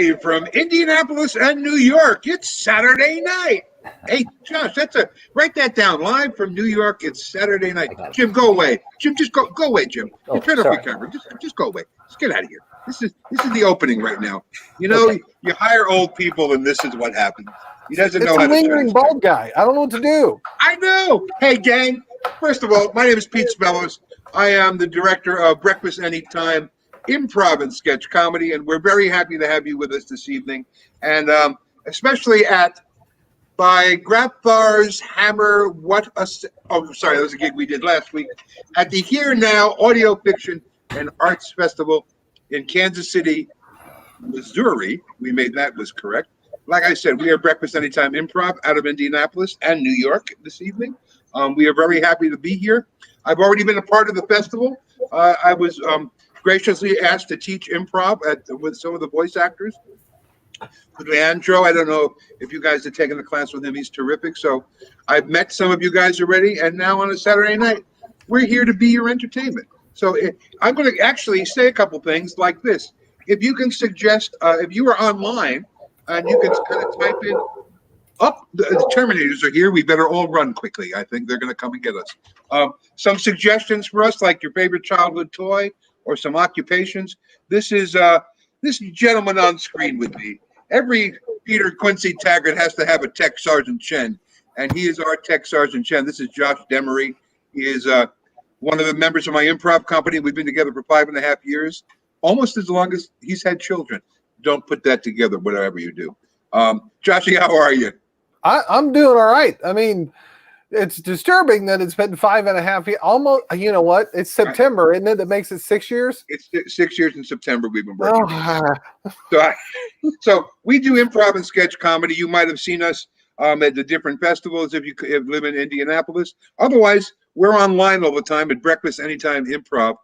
Live from Indianapolis and New York. It's Saturday night. Hey, Josh, write that down. Live from New York. It's Saturday night. Jim, go away. Jim, just go away, Jim. Oh, Turn off sorry. your camera. Just go away. Just get out of here. This is the opening right now. You know, okay. You hire old people, and this is what happens. He doesn't know how to. It's a lingering bald guy. I don't know what to do. I know. Hey, gang. First of all, my name is Pete Spellos. I am the director of Breakfast Anytime Improv and Sketch Comedy, and we're very happy to have you with us this evening, and especially by Grapvar's Hammer. Sorry, that was a gig we did last week at the Here Now Audio Fiction and Arts Festival in Kansas City, Missouri. We made that was correct. Like I said, we are Breakfast Anytime Improv out of Indianapolis and New York this evening. We are very happy to be here. I've already been a part of the festival. I was graciously asked to teach improv with some of the voice actors. With Leandro, I don't know if you guys have taken the class with him. He's terrific. So I've met some of you guys already. And now on a Saturday night, we're here to be your entertainment. So I'm going to actually say a couple things like this. If you can suggest, if you are online and you can kind of type in, the Terminators are here. We better all run quickly. I think they're going to come and get us. Some suggestions for us, like your favorite childhood toy or some occupations. This is this gentleman on screen with me. Every Peter Quincy Taggart has to have a Tech Sergeant Chen, and he is our Tech Sergeant Chen. This is Josh Demery. He is one of the members of my improv company. We've been together for 5.5 years, almost as long as he's had children. Don't put that together, whatever you do. Joshy, how are you? I'm doing all right. I mean, it's disturbing that it's been 5.5 years. Almost, you know what? It's September, isn't it? That makes it 6 years? It's 6 years in September we've been working. So we do improv and sketch comedy. You might have seen us at the different festivals if you live in Indianapolis. Otherwise, we're online all the time at Breakfast Anytime Improv.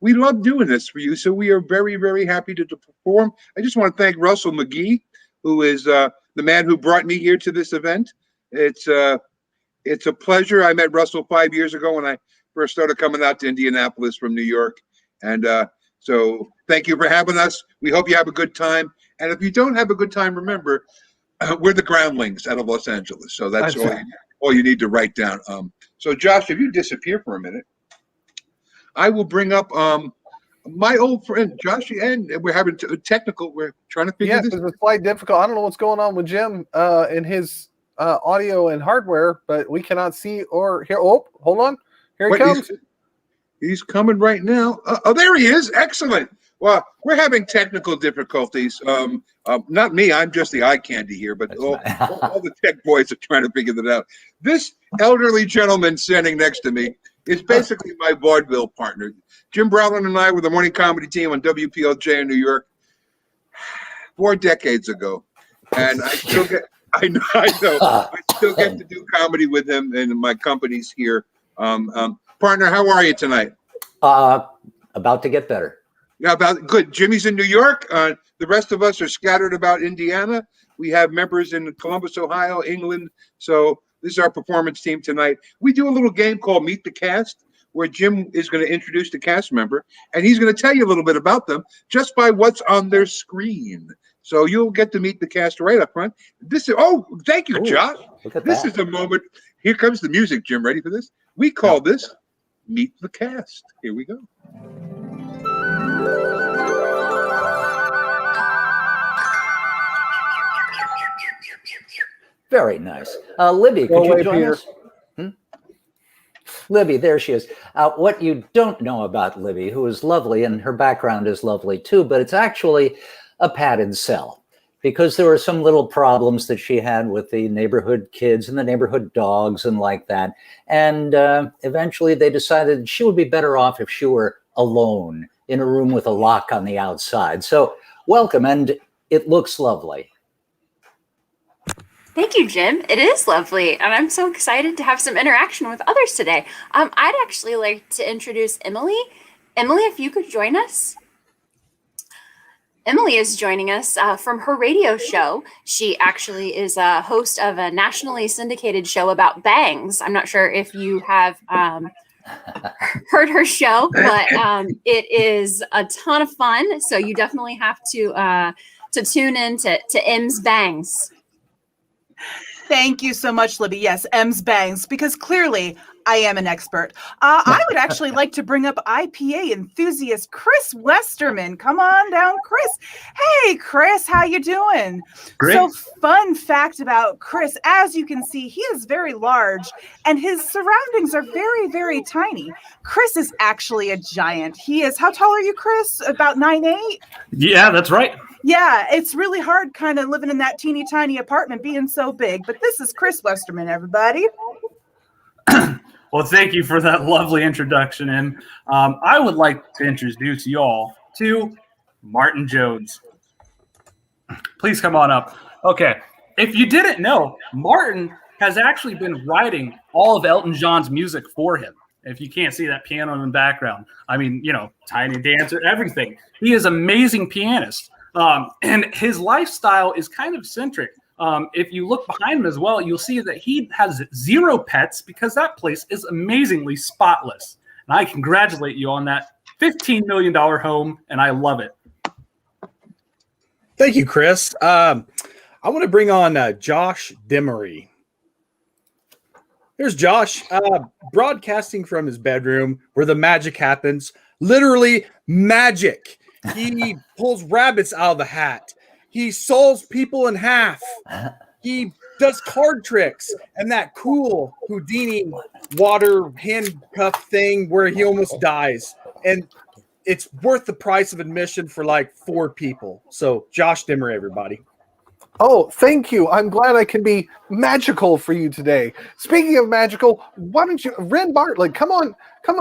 We love doing this for you, so we are very, very happy to perform. I just want to thank Russell McGee, who is the man who brought me here to this event. It's a pleasure. I met Russell 5 years ago when I first started coming out to Indianapolis from New York. And so thank you for having us. We hope you have a good time. And if you don't have a good time, remember, we're the Groundlings out of Los Angeles. So that's all you need to write down. So Josh, if you disappear for a minute, I will bring up my old friend Josh, and we're having technical. We're trying to figure this out. It's quite difficult. I don't know what's going on with Jim in his audio and hardware, but we cannot see or hear. Oh, hold on. Here he comes. He's coming right now. Oh, there he is. Excellent. Well, we're having technical difficulties. Not me. I'm just the eye candy here, but all the tech boys are trying to figure that out. This elderly gentleman standing next to me is basically my vaudeville partner. Jim Browland and I were the morning comedy team on WPLJ in New York 4 decades ago. And I still get I still get to do comedy with him, and my company's here. Partner, how are you tonight? About to get better. Yeah, good. Jimmy's in New York. The rest of us are scattered about Indiana. We have members in Columbus, Ohio, England. So this is our performance team tonight. We do a little game called Meet the Cast, where Jim is going to introduce the cast member, and he's going to tell you a little bit about them just by what's on their screen. So you'll get to meet the cast right up front. Thank you, Josh. This is a moment. Here comes the music, Jim. Ready for this? We call this Meet the Cast. Here we go. Very nice. Libby, could you join us? Libby, there she is. What you don't know about Libby, who is lovely, and her background is lovely too, but it's actually a padded cell because there were some little problems that she had with the neighborhood kids and the neighborhood dogs and like that. And eventually they decided she would be better off if she were alone in a room with a lock on the outside. So welcome, and it looks lovely. Thank you, Jim. It is lovely, and I'm so excited to have some interaction with others today. I'd actually like to introduce Emily. Emily, if you could join us. Emily is joining us from her radio show. She actually is a host of a nationally syndicated show about bangs. I'm not sure if you have heard her show, but it is a ton of fun. So you definitely have to tune in to M's Bangs. Thank you so much, Libby. Yes, M's Bangs, because clearly I am an expert. I would actually like to bring up IPA enthusiast Chris Westerman. Come on down, Chris. Hey, Chris, how you doing? Great. So, fun fact about Chris, as you can see, he is very large and his surroundings are very, very tiny. Chris is actually a giant. He is, how tall are you, Chris? About 9'8"? Yeah, that's right. Yeah, it's really hard kind of living in that teeny tiny apartment being so big. But this is Chris Westerman, everybody. Well, thank you for that lovely introduction. And I would like to introduce y'all to Martin Jones. Please come on up. Okay. If you didn't know, Martin has actually been writing all of Elton John's music for him. If you can't see that piano in the background, I mean, Tiny Dancer, everything. He is an amazing pianist. And his lifestyle is kind of eccentric. If you look behind him as well, you'll see that he has 0 pets because that place is amazingly spotless. And I congratulate you on that $15 million home, and I love it. Thank you, Chris. I want to bring on Josh Demery. Here's Josh, broadcasting from his bedroom where the magic happens. Literally magic. He pulls rabbits out of the hat. He saws people in half. He does card tricks and that cool Houdini water handcuff thing where he almost dies. And it's worth the price of admission for like 4 people. So Josh Dimmer, everybody. Oh, thank you. I'm glad I can be magical for you today. Speaking of magical, why don't you, Ren Bartlett, come on,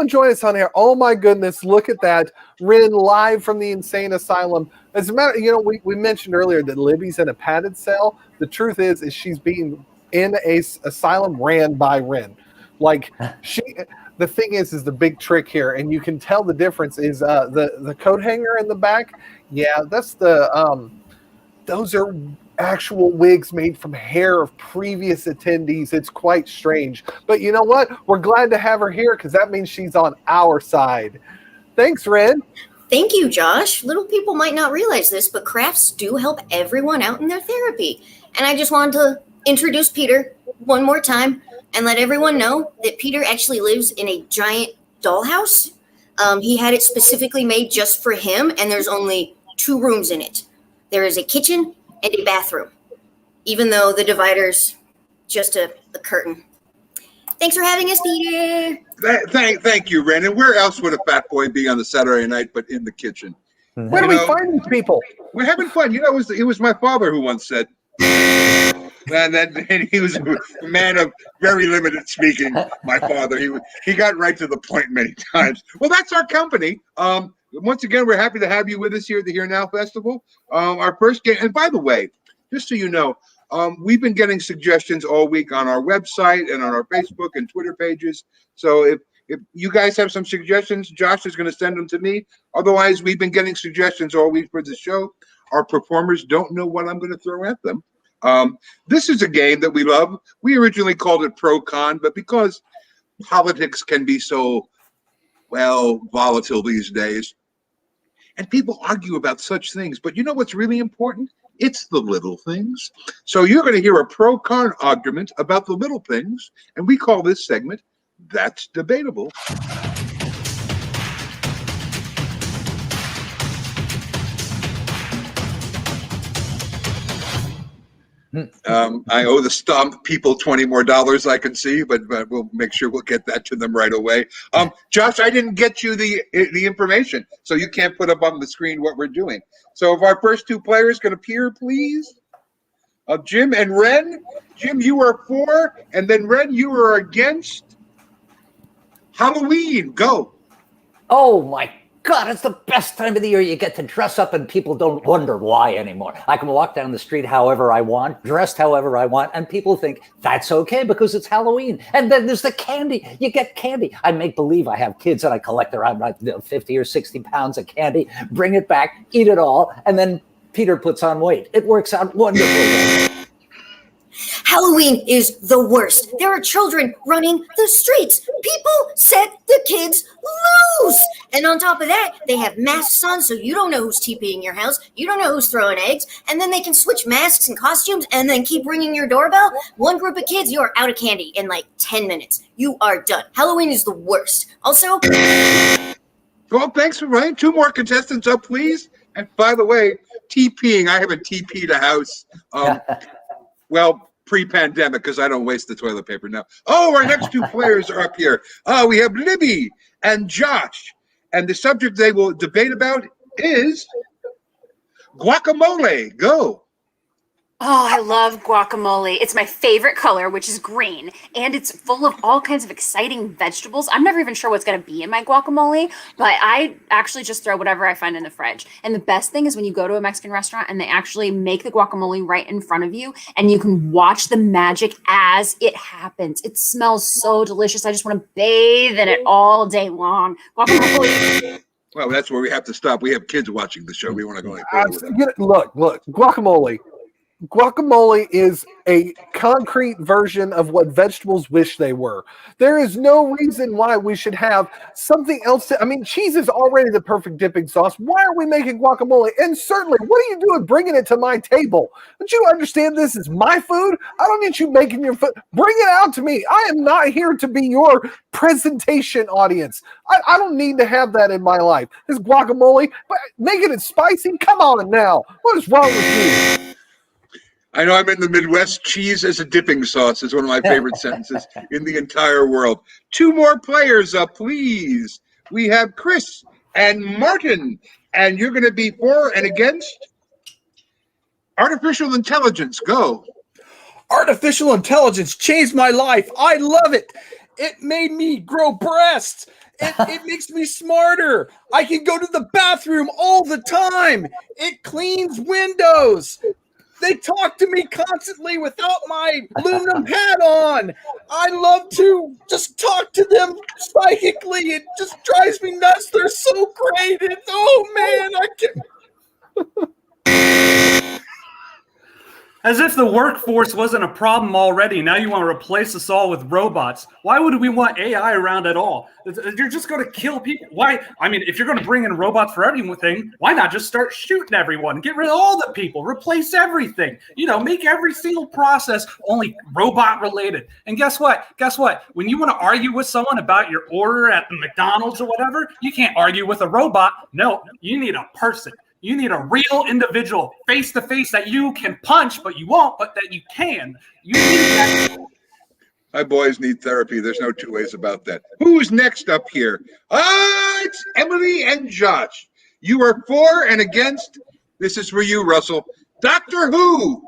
join us on here. Oh my goodness, look at that. Ren live from the insane asylum. As a matter, we mentioned earlier that Libby's in a padded cell. The truth is she's being in a asylum ran by Ren. Like the thing is the big trick here, and you can tell the difference is the coat hanger in the back. Yeah, that's those are actual wigs made from hair of previous attendees. It's quite strange. But you know what? We're glad to have her here because that means she's on our side. Thanks, Ren. Thank you, Josh. Little people might not realize this, but crafts do help everyone out in their therapy. And I just wanted to introduce Peter one more time and let everyone know that Peter actually lives in a giant dollhouse. He had it specifically made just for him, and there's only 2 rooms in it. There is a kitchen and a bathroom, even though the divider's just a curtain. Thanks for having us, Peter. Thank you, Ren. And where else would a fat boy be on a Saturday night but in the kitchen? Where do we find these people? We're having fun. It was my father who once said, and he was a man of very limited speaking, my father. He got right to the point many times. Well, that's our company. Once again, we're happy to have you with us here at the Here Now Festival. Our first game, and by the way, just so you know, we've been getting suggestions all week on our website and on our Facebook and Twitter pages. So if you guys have some suggestions, Josh is going to send them to me. Otherwise, we've been getting suggestions all week for the show. Our performers don't know what I'm going to throw at them. This is a game that we love. We originally called it Pro-Con, but because politics can be so, volatile these days, and people argue about such things, but you know what's really important? It's the little things. So you're going to hear a pro-con argument about the little things, and we call this segment, That's Debatable. I owe the Stomp people $20 more, I can see, but we'll make sure we'll get that to them right away. Josh, I didn't get you the information, so you can't put up on the screen what we're doing. So if our first 2 players can appear, please. Jim and Ren. Jim, you are for, and then Ren, you are against Halloween. Go. Oh my God, it's the best time of the year. You get to dress up and people don't wonder why anymore. I can walk down the street however I want, dressed however I want, and people think that's okay because it's Halloween. And then there's the candy. You get candy. I make believe I have kids and I collect around 50 or 60 pounds of candy, bring it back, eat it all, and then Peter puts on weight. It works out wonderfully. Halloween is the worst. There are children running the streets. People set the kids loose. And on top of that, they have masks on, so you don't know who's TPing your house. You don't know who's throwing eggs. And then they can switch masks and costumes and then keep ringing your doorbell. One group of kids, you are out of candy in like 10 minutes. You are done. Halloween is the worst. Also, Well, thanks for Ryan. 2 more contestants up, please. And by the way, TPing, I haven't TP'd a house. Well, pre-pandemic, because I don't waste the toilet paper now. Oh, our next 2 players are up here. We have Libby and Josh. And the subject they will debate about is guacamole. Go. Oh, I love guacamole. It's my favorite color, which is green, and it's full of all kinds of exciting vegetables. I'm never even sure what's going to be in my guacamole, but I actually just throw whatever I find in the fridge. And the best thing is when you go to a Mexican restaurant and they actually make the guacamole right in front of you, and you can watch the magic as it happens. It smells so delicious. I just want to bathe in it all day long. Guacamole. Well, that's where we have to stop. We have kids watching the show. We want to go like that. Look, guacamole. Guacamole is a concrete version of what vegetables wish they were. There is no reason why we should have something else. I mean, cheese is already the perfect dipping sauce. Why are we making guacamole? And certainly, what are you doing bringing it to my table? Don't you understand this is my food? I don't need you making your food. Bring it out to me. I am not here to be your presentation audience. I don't need to have that in my life. This guacamole, but making it spicy? Come on now. What is wrong with you? I know I'm in the Midwest. Cheese as a dipping sauce is one of my favorite sentences in the entire world. 2 more players up, please. We have Chris and Martin, and you're going to be for and against artificial intelligence. Go. Artificial intelligence changed my life. I love it. It made me grow breasts. It makes me smarter. I can go to the bathroom all the time. It cleans windows. They talk to me constantly without my aluminum hat on. I love to just talk to them psychically. It just drives me nuts. They're so great. Oh, man, I can't. As if the workforce wasn't a problem already. Now you want to replace us all with robots. Why would we want AI around at all? You're just going to kill people. Why? I mean, if you're going to bring in robots for everything, why not just start shooting everyone? Get rid of all the people. Replace everything. You know, make every single process only robot related. And guess what? When you want to argue with someone about your order at the McDonald's or whatever, you can't argue with a robot. No, you need a person. You need a real individual face-to-face that you can punch, but you won't, but that you can. You need that. My boys need therapy. There's no 2 ways about that. Who's next up here? It's Emily and Josh. You are for and against. This is for you, Russell. Doctor Who.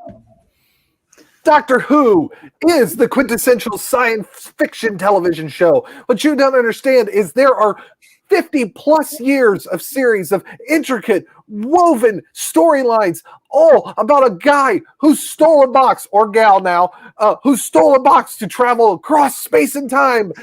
Doctor Who is the quintessential science fiction television show. What you don't understand is there are 50 plus years of series of intricate, woven storylines, all about a guy who stole a box, or gal now, who stole a box to travel across space and time.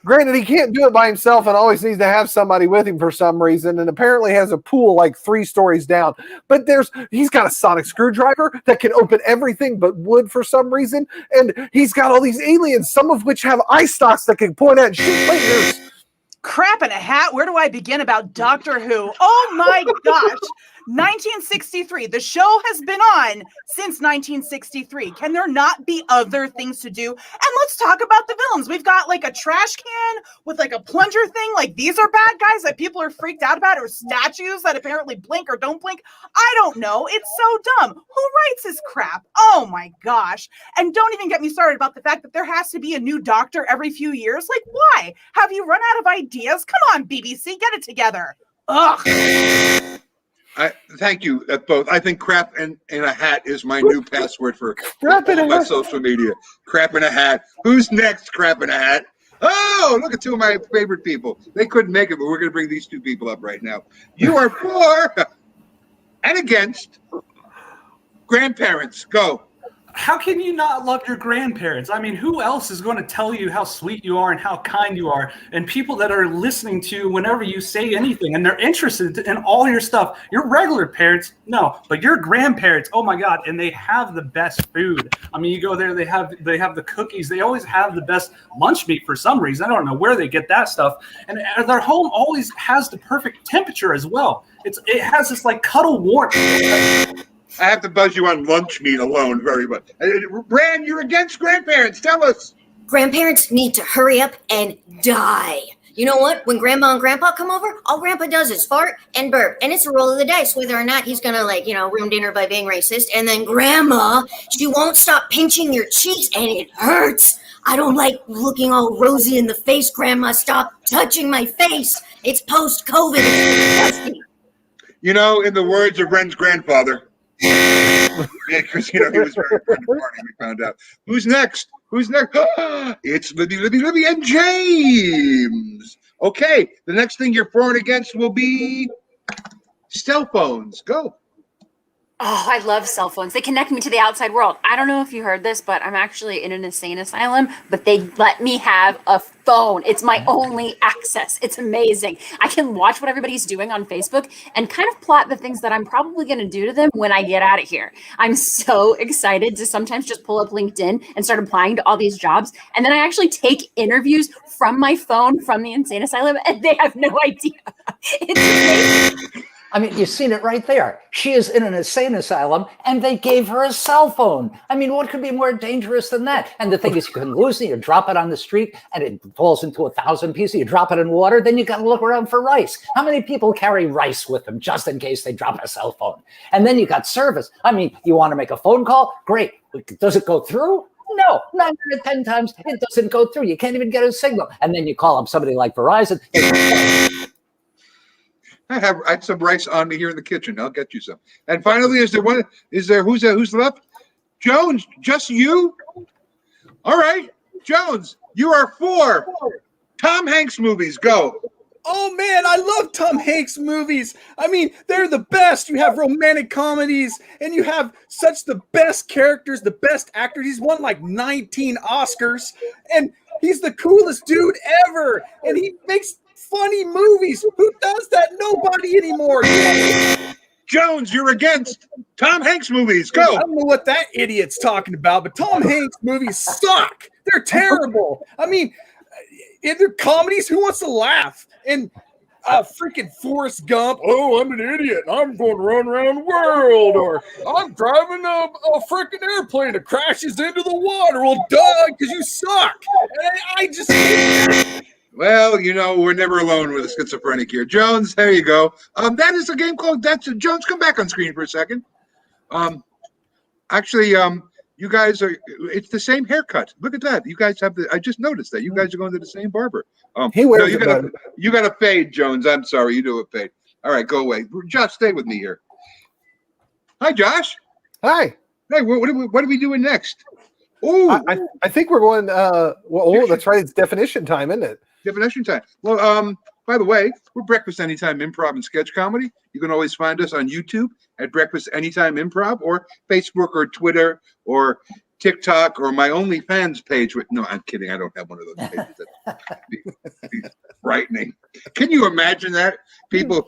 Granted, he can't do it by himself and always needs to have somebody with him for some reason, and apparently has a pool like 3 stories down. But he's got a sonic screwdriver that can open everything but wood for some reason, and he's got all these aliens, some of which have eye stalks that can point at and shoot lasers. Crap in a hat. Where do I begin about Doctor Who? Oh my gosh. 1963. The show has been on since 1963. Can there not be other things to do? And let's talk about the villains. We've got like a trash can with like a plunger thing. Like these are bad guys that people are freaked out about, or statues that apparently blink or don't blink. I don't know. It's so dumb. Who writes this crap? Oh my gosh. And don't even get me started about the fact that there has to be a new doctor every few years. Like, why? Have you run out of ideas? Come on, BBC, get it together. Ugh. Thank you both. I think crap in a hat is my new password for all my social media. Crap in a hat. Who's next? Crap in a hat. Oh, look at 2 of my favorite people. They couldn't make it, but we're going to bring these 2 people up right now. You are for and against grandparents. Go. how can you not love your grandparents? I mean, who else is going to tell you how sweet you are and how kind you are? And people that are listening to you whenever you say anything and they're interested in all your stuff. Your regular parents, no, but your grandparents, oh my God, and they have the best food. I mean, you go there, they have the cookies. They always have the best lunch meat for some reason. I don't know where they get that stuff. And their home always has the perfect temperature as well. It has this like cuddle warmth. I have to buzz you on lunch meat alone very much. Rand, you're against grandparents. Tell us. Grandparents need to hurry up and die. You know what? When Grandma and Grandpa come over, all Grandpa does is fart and burp. And it's a roll of the dice whether or not he's going to, ruin dinner by being racist. And then Grandma, she won't stop pinching your cheeks and it hurts. I don't like looking all rosy in the face, Grandma. Stop touching my face. It's post-COVID. It's disgusting. In the words of Ren's grandfather, because he was very friend of Barney, we found out. Who's next? It's Libby, and James. Okay, the next thing you're for and against will be cell phones. Go. Oh, I love cell phones. They connect me to the outside world. I don't know if you heard this, but I'm actually in an insane asylum, but they let me have a phone. It's my only access. It's amazing. I can watch what everybody's doing on Facebook and kind of plot the things that I'm probably going to do to them when I get out of here. I'm so excited to sometimes just pull up LinkedIn and start applying to all these jobs. And then I actually take interviews from my phone from the insane asylum, and they have no idea. It's amazing. I mean, you've seen it right there. She is in an insane asylum, and they gave her a cell phone. I mean, what could be more dangerous than that? And the thing is, you can lose it. You drop it on the street, and it falls into 1,000 pieces. You drop it in water, then you got to look around for rice. How many people carry rice with them just in case they drop a cell phone? And then you got service. I mean, you want to make a phone call? Great. Does it go through? No, 9 out of 10 times it doesn't go through. You can't even get a signal. And then you call up somebody like Verizon. I have some rice on me here in the kitchen. I'll get you some. And finally, who's left? Jones, just you? All right, Jones, you are for Tom Hanks movies. Go. Oh man, I love Tom Hanks movies. I mean, they're the best. You have romantic comedies and you have such the best characters, the best actors. He's won like 19 Oscars and he's the coolest dude ever. And he makes funny movies. Who does that? Nobody anymore. Jones, you're against Tom Hanks movies. Go. I don't know what that idiot's talking about, but Tom Hanks movies suck. They're terrible. I mean, if they're comedies, who wants to laugh? And freaking Forrest Gump, oh, I'm an idiot. I'm going to run around the world. Or I'm driving a freaking airplane that crashes into the water. Well, duh, because you suck. And I just... Well, we're never alone with a schizophrenic here. Jones, there you go. That is a game called Jones, come back on screen for a second. Actually, you guys it's the same haircut. Look at that. You guys have I just noticed that. You guys are going to the same barber. He wears you got a fade, Jones. I'm sorry. You do a fade. All right, go away. Josh, stay with me here. Hi, Josh. Hi. Hey, what are we doing next? Oh, I think we're going, that's right. It's definition time, isn't it? Definition time. Well, by the way, we're Breakfast Anytime Improv and Sketch Comedy. You can always find us on YouTube at Breakfast Anytime Improv or Facebook or Twitter or TikTok or my OnlyFans page. No, I'm kidding. I don't have one of those pages. That'd be frightening. Can you imagine that? People,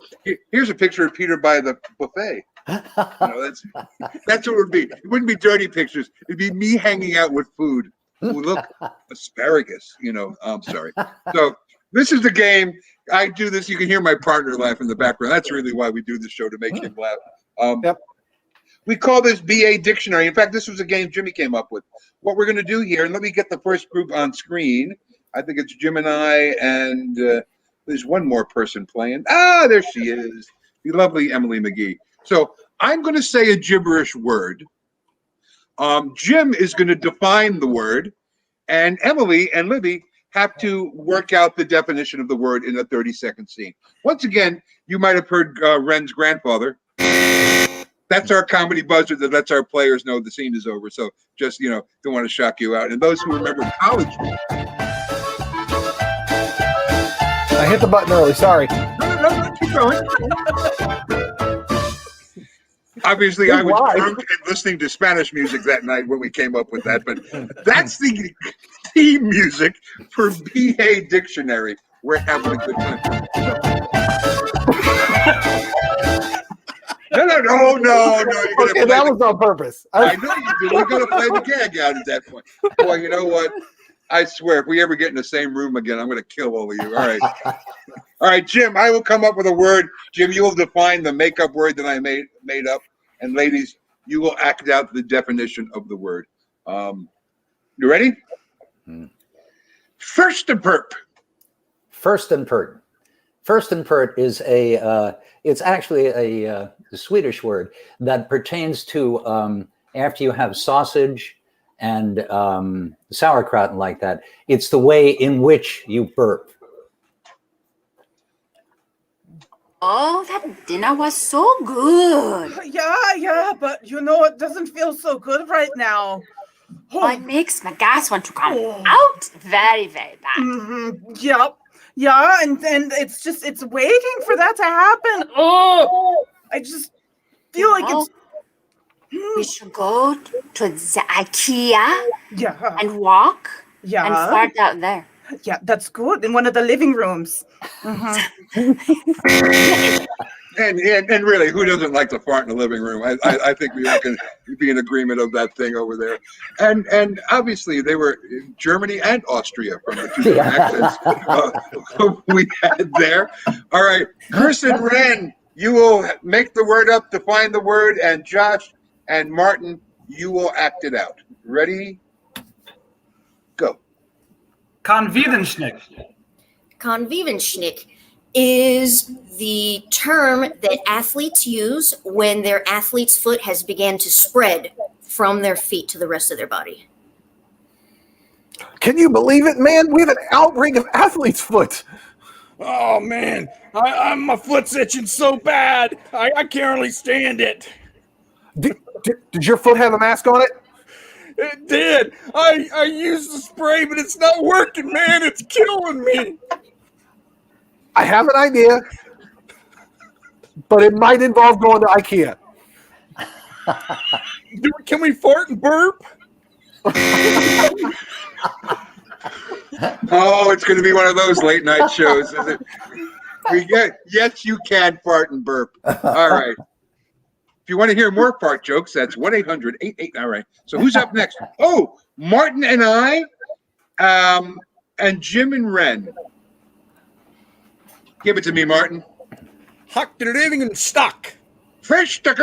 here's a picture of Peter by the buffet. That's what it would be. It wouldn't be dirty pictures. It'd be me hanging out with food. Ooh, look, asparagus, I'm sorry. So this is the game. I do this. You can hear my partner laugh in the background. That's really why we do this show, to make him laugh. Yep. We call this BA Dictionary. In fact, this was a game Jimmy came up with. What we're going to do here, and let me get the first group on screen. I think it's Jim and I, and there's one more person playing. Ah, there she is, the lovely Emily McGee. So I'm going to say a gibberish word. Jim is going to define the word, and Emily and Libby have to work out the definition of the word in a 30-second scene. Once again, you might have heard Ren's grandfather. That's our comedy buzzer that lets our players know the scene is over. So just, don't want to shock you out. And those who remember college. I hit the button early. Sorry. No, keep going. Obviously, I was Why? drunk and listening to Spanish music that night when we came up with that, but that's the theme music for BA Dictionary. We're having a good time. No. Okay, that was on purpose. I know you do. We're going to play the gag out at that point. Boy, you know what? I swear, if we ever get in the same room again, I'm going to kill all of you. All right. All right, Jim, I will come up with a word. Jim, you will define the makeup word that I made up. And ladies, you will act out the definition of the word. You ready? First and perp. First and pert. First and pert is it's actually a Swedish word that pertains to after you have sausage and sauerkraut and like that. It's the way in which you burp. Oh, that dinner was so good. Yeah, but it doesn't feel so good right now. Oh, it makes my gas want to come out very, very bad. Yep. Yeah, and it's waiting for that to happen. Oh, I just feel like it's. We should go to the IKEA Yeah. and walk Yeah. and fart out there. Yeah, that's good. In one of the living rooms. And really, who doesn't like to fart in the living room? I think we all can be in agreement of that thing over there. And obviously, they were in Germany and Austria from the two accents we had there. All right, Chris and Ren, you will make the word up, define the word, and Josh and Martin, you will act it out. Ready? Go. Konvivenschnick. Konvivenschnick is the term that athletes use when their athlete's foot has began to spread from their feet to the rest of their body. Can you believe it, man? We have an outbreak of athlete's foot. Oh man, my foot's itching so bad. I can't hardly stand it. Did your foot have a mask on it? It did. I used the spray, but it's not working, man. It's killing me. I have an idea, but it might involve going to IKEA. Can we fart and burp? Oh, it's going to be one of those late night shows, is it? Yes, you can fart and burp. All right. If you want to hear more fart jokes, that's 1-800-88. All right. So who's up next? Oh, Martin and I, and Jim and Ren. Give it to me, Martin. Hacked it in stock. Fish stuck.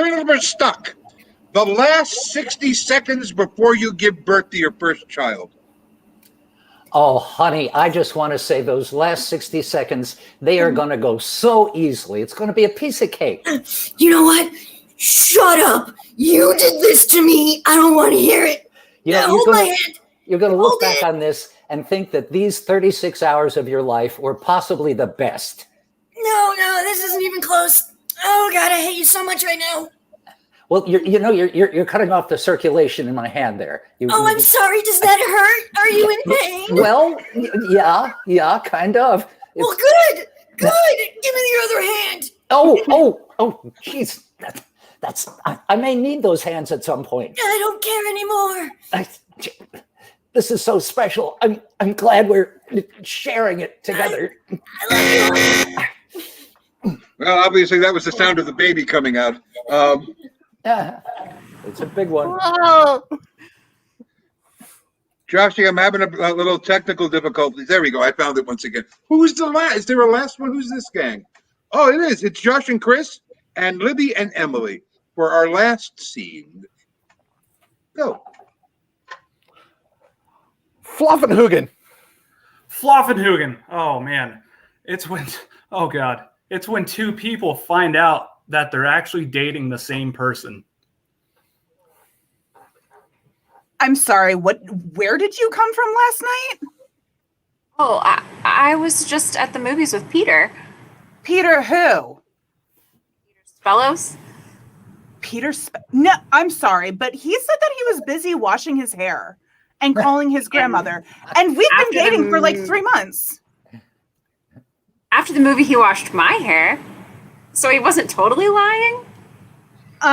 The last 60 seconds before you give birth to your first child. Oh, honey, I just want to say those last 60 seconds, they are going to go so easily. It's going to be a piece of cake. You know what? Shut up! You did this to me. I don't want to hear it. You know, Hold my hand. You're going to look Hold back it. on this and think that these 36 hours of your life were possibly the best. No, this isn't even close. Oh God, I hate you so much right now. Well, you're cutting off the circulation in my hand there. Oh, I'm sorry. Does that hurt? Are you in pain? Well, yeah, kind of. Well, good. Give me the other hand. Oh, jeez. I may need those hands at some point. I don't care anymore. This is so special. I'm glad we're sharing it together. I love you. Well, obviously that was the sound of the baby coming out. Yeah, it's a big one. Joshy, I'm having a little technical difficulties. There we go. I found it once again. Who's the last? Is there a last one? Who's this gang? Oh, it is. It's Josh and Chris and Libby and Emily for our last scene. Go. Fluffenhugen. Fluffenhugen. Oh man, it's when two people find out that they're actually dating the same person. I'm sorry. Where did you come from last night? Oh, I was just at the movies with Peter. Peter who? Fellows? No, I'm sorry, but he said that he was busy washing his hair and calling his grandmother. And we've been dating for like 3 months. After the movie, he washed my hair. So he wasn't totally lying? So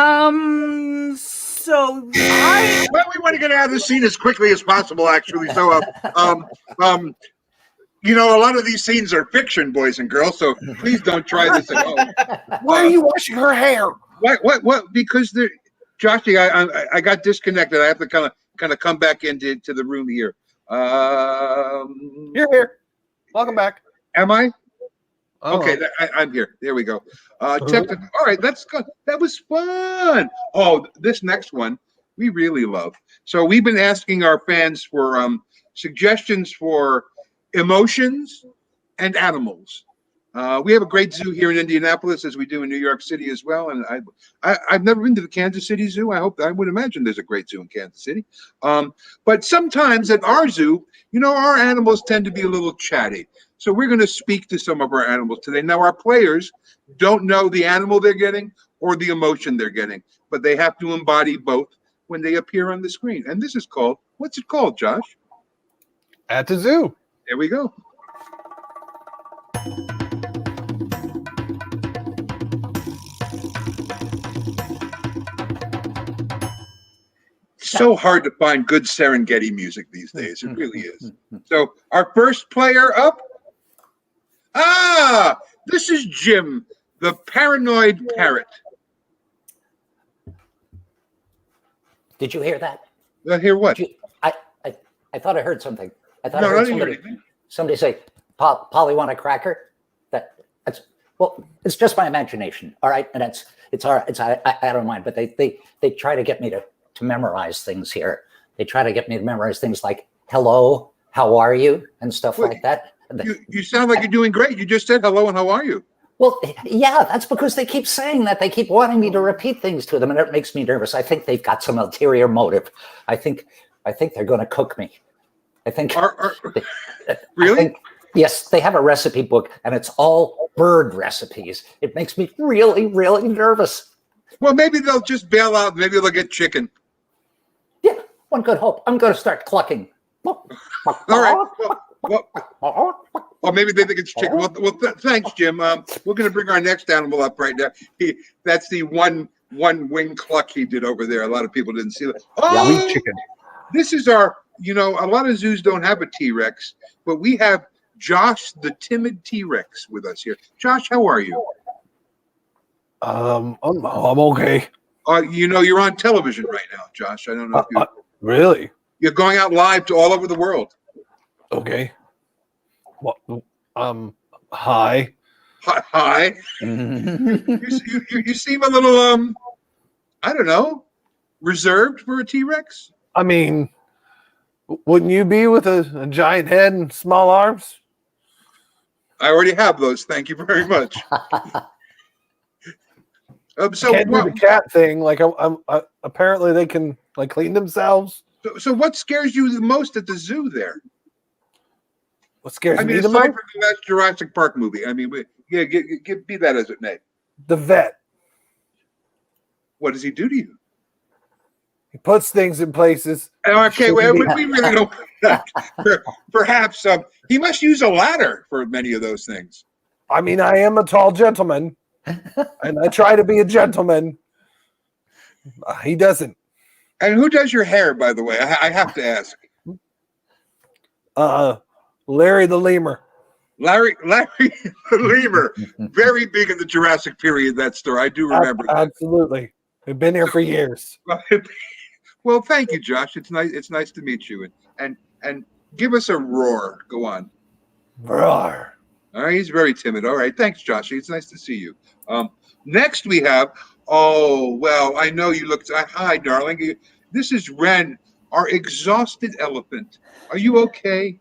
I Well, we want to get out of the scene as quickly as possible, actually. So, you know, a lot of these scenes are fiction, boys and girls. So please don't try this at home. Why are you washing her hair? What? Because Joshy, I got disconnected. I have to kind of come back into the room here. You're here. Welcome back. Am I? Oh. Okay, I'm here. There we go. All right, that's good. That was fun. Oh, this next one we really love. So we've been asking our fans for suggestions for emotions and animals. We have a great zoo here in Indianapolis, as we do in New York City as well. And I've never been to the Kansas City Zoo. I would imagine there's a great zoo in Kansas City. But sometimes at our zoo, you know, our animals tend to be a little chatty. So we're going to speak to some of our animals today. Now, our players don't know the animal they're getting or the emotion they're getting, but they have to embody both when they appear on the screen. And this is called, what's it called, Josh? At the zoo. There we go. So hard to find good Serengeti music these days. It really is. So our first player up. This is Jim, the paranoid parrot. Did you hear that? Hear what? I thought I heard something. I thought No, I I heard didn't hear anything. somebody say, Polly, want a cracker? Well, it's just my imagination. All right. And it's all right. I don't mind, but they try to get me to memorize things here. They try to get me to memorize things like hello, how are you, and stuff like that. You sound like you're doing great. You just said hello and how are you? Well, yeah, that's because they keep saying that. They keep wanting me to repeat things to them, and it makes me nervous. I think they've got some ulterior motive. I think they're going to cook me. I think. Really? Yes, they have a recipe book, and it's all bird recipes. It makes me really, really nervous. Well, maybe they'll just bail out. Maybe they'll get chicken. Yeah, one could hope. I'm going to start clucking. All right. Or maybe they think it's chicken. Well, thanks, Jim. We're going to bring our next animal up right now. That's the one wing cluck he did over there. A lot of people didn't see that. Oh, chicken. This is our. You know, a lot of zoos don't have a T-Rex, but we have Josh, the timid T-Rex, with us here. Josh, how are you? I'm okay. You know, you're on television right now, Josh. I don't know if you. Really? You're going out live to all over the world. Okay. What? Hi. Hi. You seem a little I don't know, reserved for a T-Rex. I mean, wouldn't you be with a giant head and small arms? I already have those. Thank you very much. So Can't do the cat thing. Like, apparently they can like clean themselves. So what scares you the most at the zoo there? What scares I mean, me the aside most? from the last Jurassic Park movie. I mean, be that as it may. The vet. What does he do to you? He puts things in places. Okay, well, we really don't. Perhaps he must use a ladder for many of those things. I mean, I am a tall gentleman, and I try to be a gentleman. He doesn't. And who does your hair, by the way? I have to ask. Larry the Lemur. Larry the Lemur, very big in the Jurassic period. That story, I do remember. Absolutely, we've been here for years. Well, thank you, Josh. It's nice. It's nice to meet you. And give us a roar. Go on. Roar. All right, he's very timid. All right, thanks, Josh. It's nice to see you. Next we have. Oh well, I know you looked. Hi, darling. This is Ren, our exhausted elephant. Are you okay?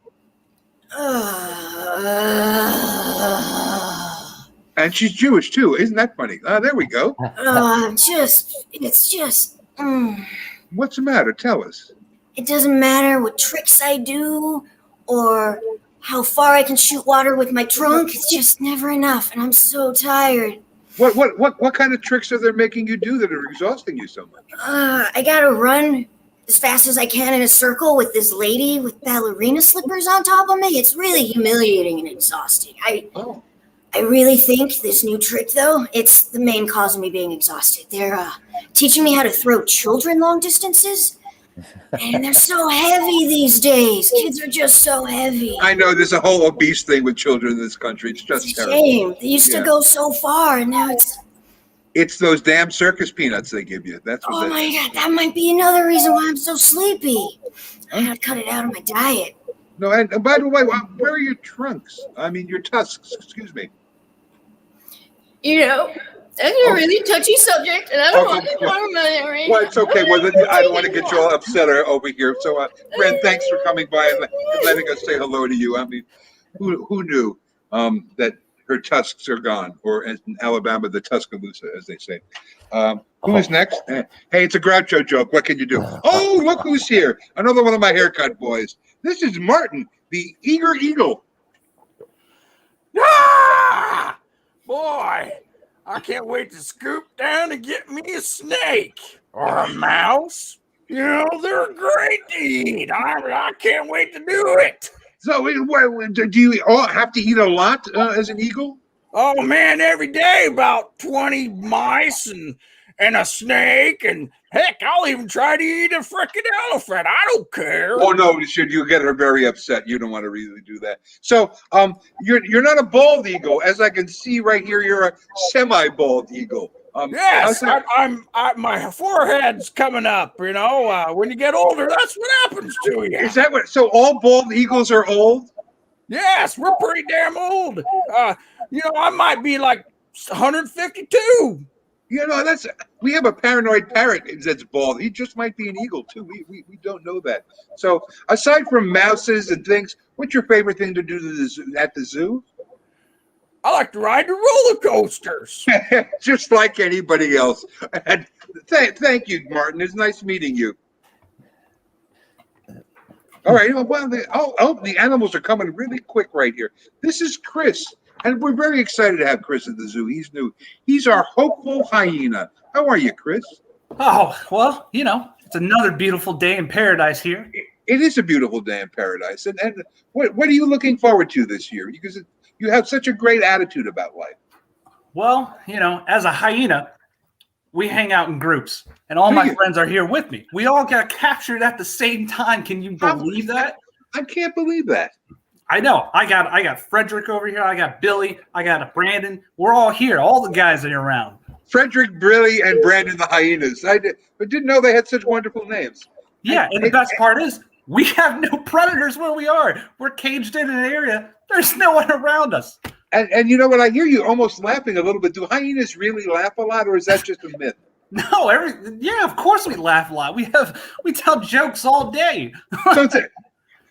And she's Jewish too. Isn't that funny? There we go. It's just. What's the matter? Tell us. It doesn't matter what tricks I do or how far I can shoot water with my trunk. It's just never enough, and I'm so tired. What kind of tricks are they making you do that are exhausting you so much? I gotta run as fast as I can in a circle with this lady with ballerina slippers on top of me. It's really humiliating and exhausting. I really think this new trick, though, it's the main cause of me being exhausted. They're teaching me how to throw children long distances, and they're so heavy these days. Kids are just so heavy. I know there's a whole obese thing with children in this country. It's just It's a terrible. shame. They used Yeah. to go so far, and now it's... It's those damn circus peanuts they give you. That's what Oh my God, that might be another reason why I'm so sleepy. I gotta cut it out of my diet. No, and by the way, where are your trunks? I mean, your tusks. Excuse me. You know, that's a really touchy subject, and I don't want to talk about it right Well, it's okay. Well, then I don't want to get you all upset over here. So, Ren, thanks for coming by and letting us say hello to you. I mean, who knew that her tusks are gone, or in Alabama, the Tuscaloosa, as they say. Who's next? Hey, it's a Groucho joke. What can you do? Oh, look who's here. Another one of my haircut boys. This is Martin, the Eager Eagle. Ah! Boy, I can't wait to scoop down and get me a snake or a mouse. You know, they're great to eat. I can't wait to do it. So, do you all have to eat a lot as an eagle? Oh, man, every day about 20 mice and a snake, and heck, I'll even try to eat a frickin' elephant. I don't care. Oh no, should you get her very upset? You don't want to really do that. So, you're not a bald eagle, as I can see right here. You're a semi-bald eagle. Yes, my forehead's coming up. You know, when you get older, that's what happens to you. Is that what? So all bald eagles are old? Yes, we're pretty damn old. You know, I might be like 152. You know, we have a paranoid parrot that's bald. He just might be an eagle too. We don't know that. So aside from mouses and things, what's your favorite thing to do at the zoo? I like to ride the roller coasters. Just like anybody else. And thank you, Martin. It's nice meeting you. All right. Well, the animals are coming really quick right here. This is Chris, and we're very excited to have Chris at the zoo. He's new. He's our hopeful hyena. How are you, Chris? Oh, well, you know, it's another beautiful day in paradise here. It is a beautiful day in paradise. And what are you looking forward to this year? Because you have such a great attitude about life. Well, you know, as a hyena, we hang out in groups, and all my friends are here with me. We all got captured at the same time. Can you believe that? I can't believe that. I know. I got Frederick over here. I got Billy. I got Brandon. We're all here. All the guys are around. Frederick, Billy, and Brandon the hyenas. I didn't know they had such wonderful names. Yeah, and the best part is we have no predators where we are. We're caged in an area. There's no one around us. And you know what? I hear you almost laughing a little bit. Do hyenas really laugh a lot, or is that just a myth? No, yeah, of course we laugh a lot. We tell jokes all day.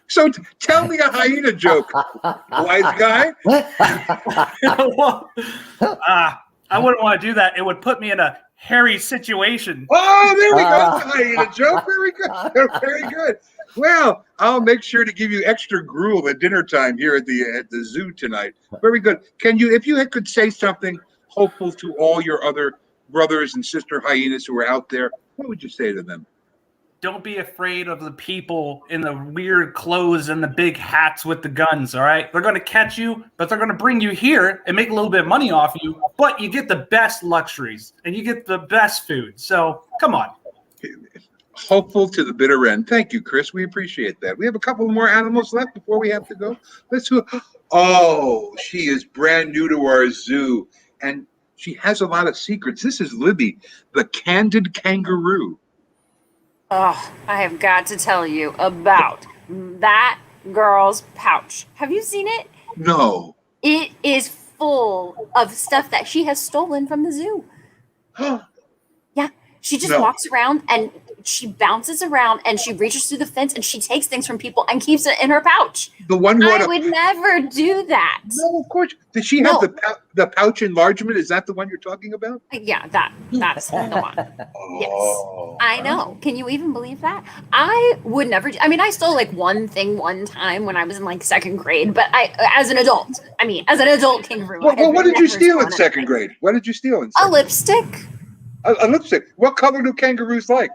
So tell me a hyena joke, wise guy. Well, I wouldn't want to do that. It would put me in a hairy situation. Oh, there we go. That's a hyena joke. Very good. Very good. Well, I'll make sure to give you extra gruel at dinner time here at the zoo tonight. Very good. If you could say something hopeful to all your other brothers and sister hyenas who are out there, what would you say to them? Don't be afraid of the people in the weird clothes and the big hats with the guns, all right? They're going to catch you, but they're going to bring you here and make a little bit of money off you, but you get the best luxuries and you get the best food. So, come on. Hopeful to the bitter end. Thank you, Chris. We appreciate that. We have a couple more animals left before we have to go. Oh, she is brand new to our zoo, and she has a lot of secrets. This is Libby, the candid kangaroo. Oh, I have got to tell you about that girl's pouch. Have you seen it? No. It is full of stuff that she has stolen from the zoo. Yeah, she just walks around and she bounces around and she reaches through the fence and she takes things from people and keeps it in her pouch. The one I would never do that. No, of course. Does she have the pouch enlargement? Is that the one you're talking about? Yeah, that's the one. Yes, Oh. I know. Can you even believe that? I would never. I mean, I stole like one thing one time when I was in like second grade, but as an adult kangaroo. Well, what did you steal in second grade? What did you steal in second grade? A lipstick. A lipstick. What color do kangaroos like?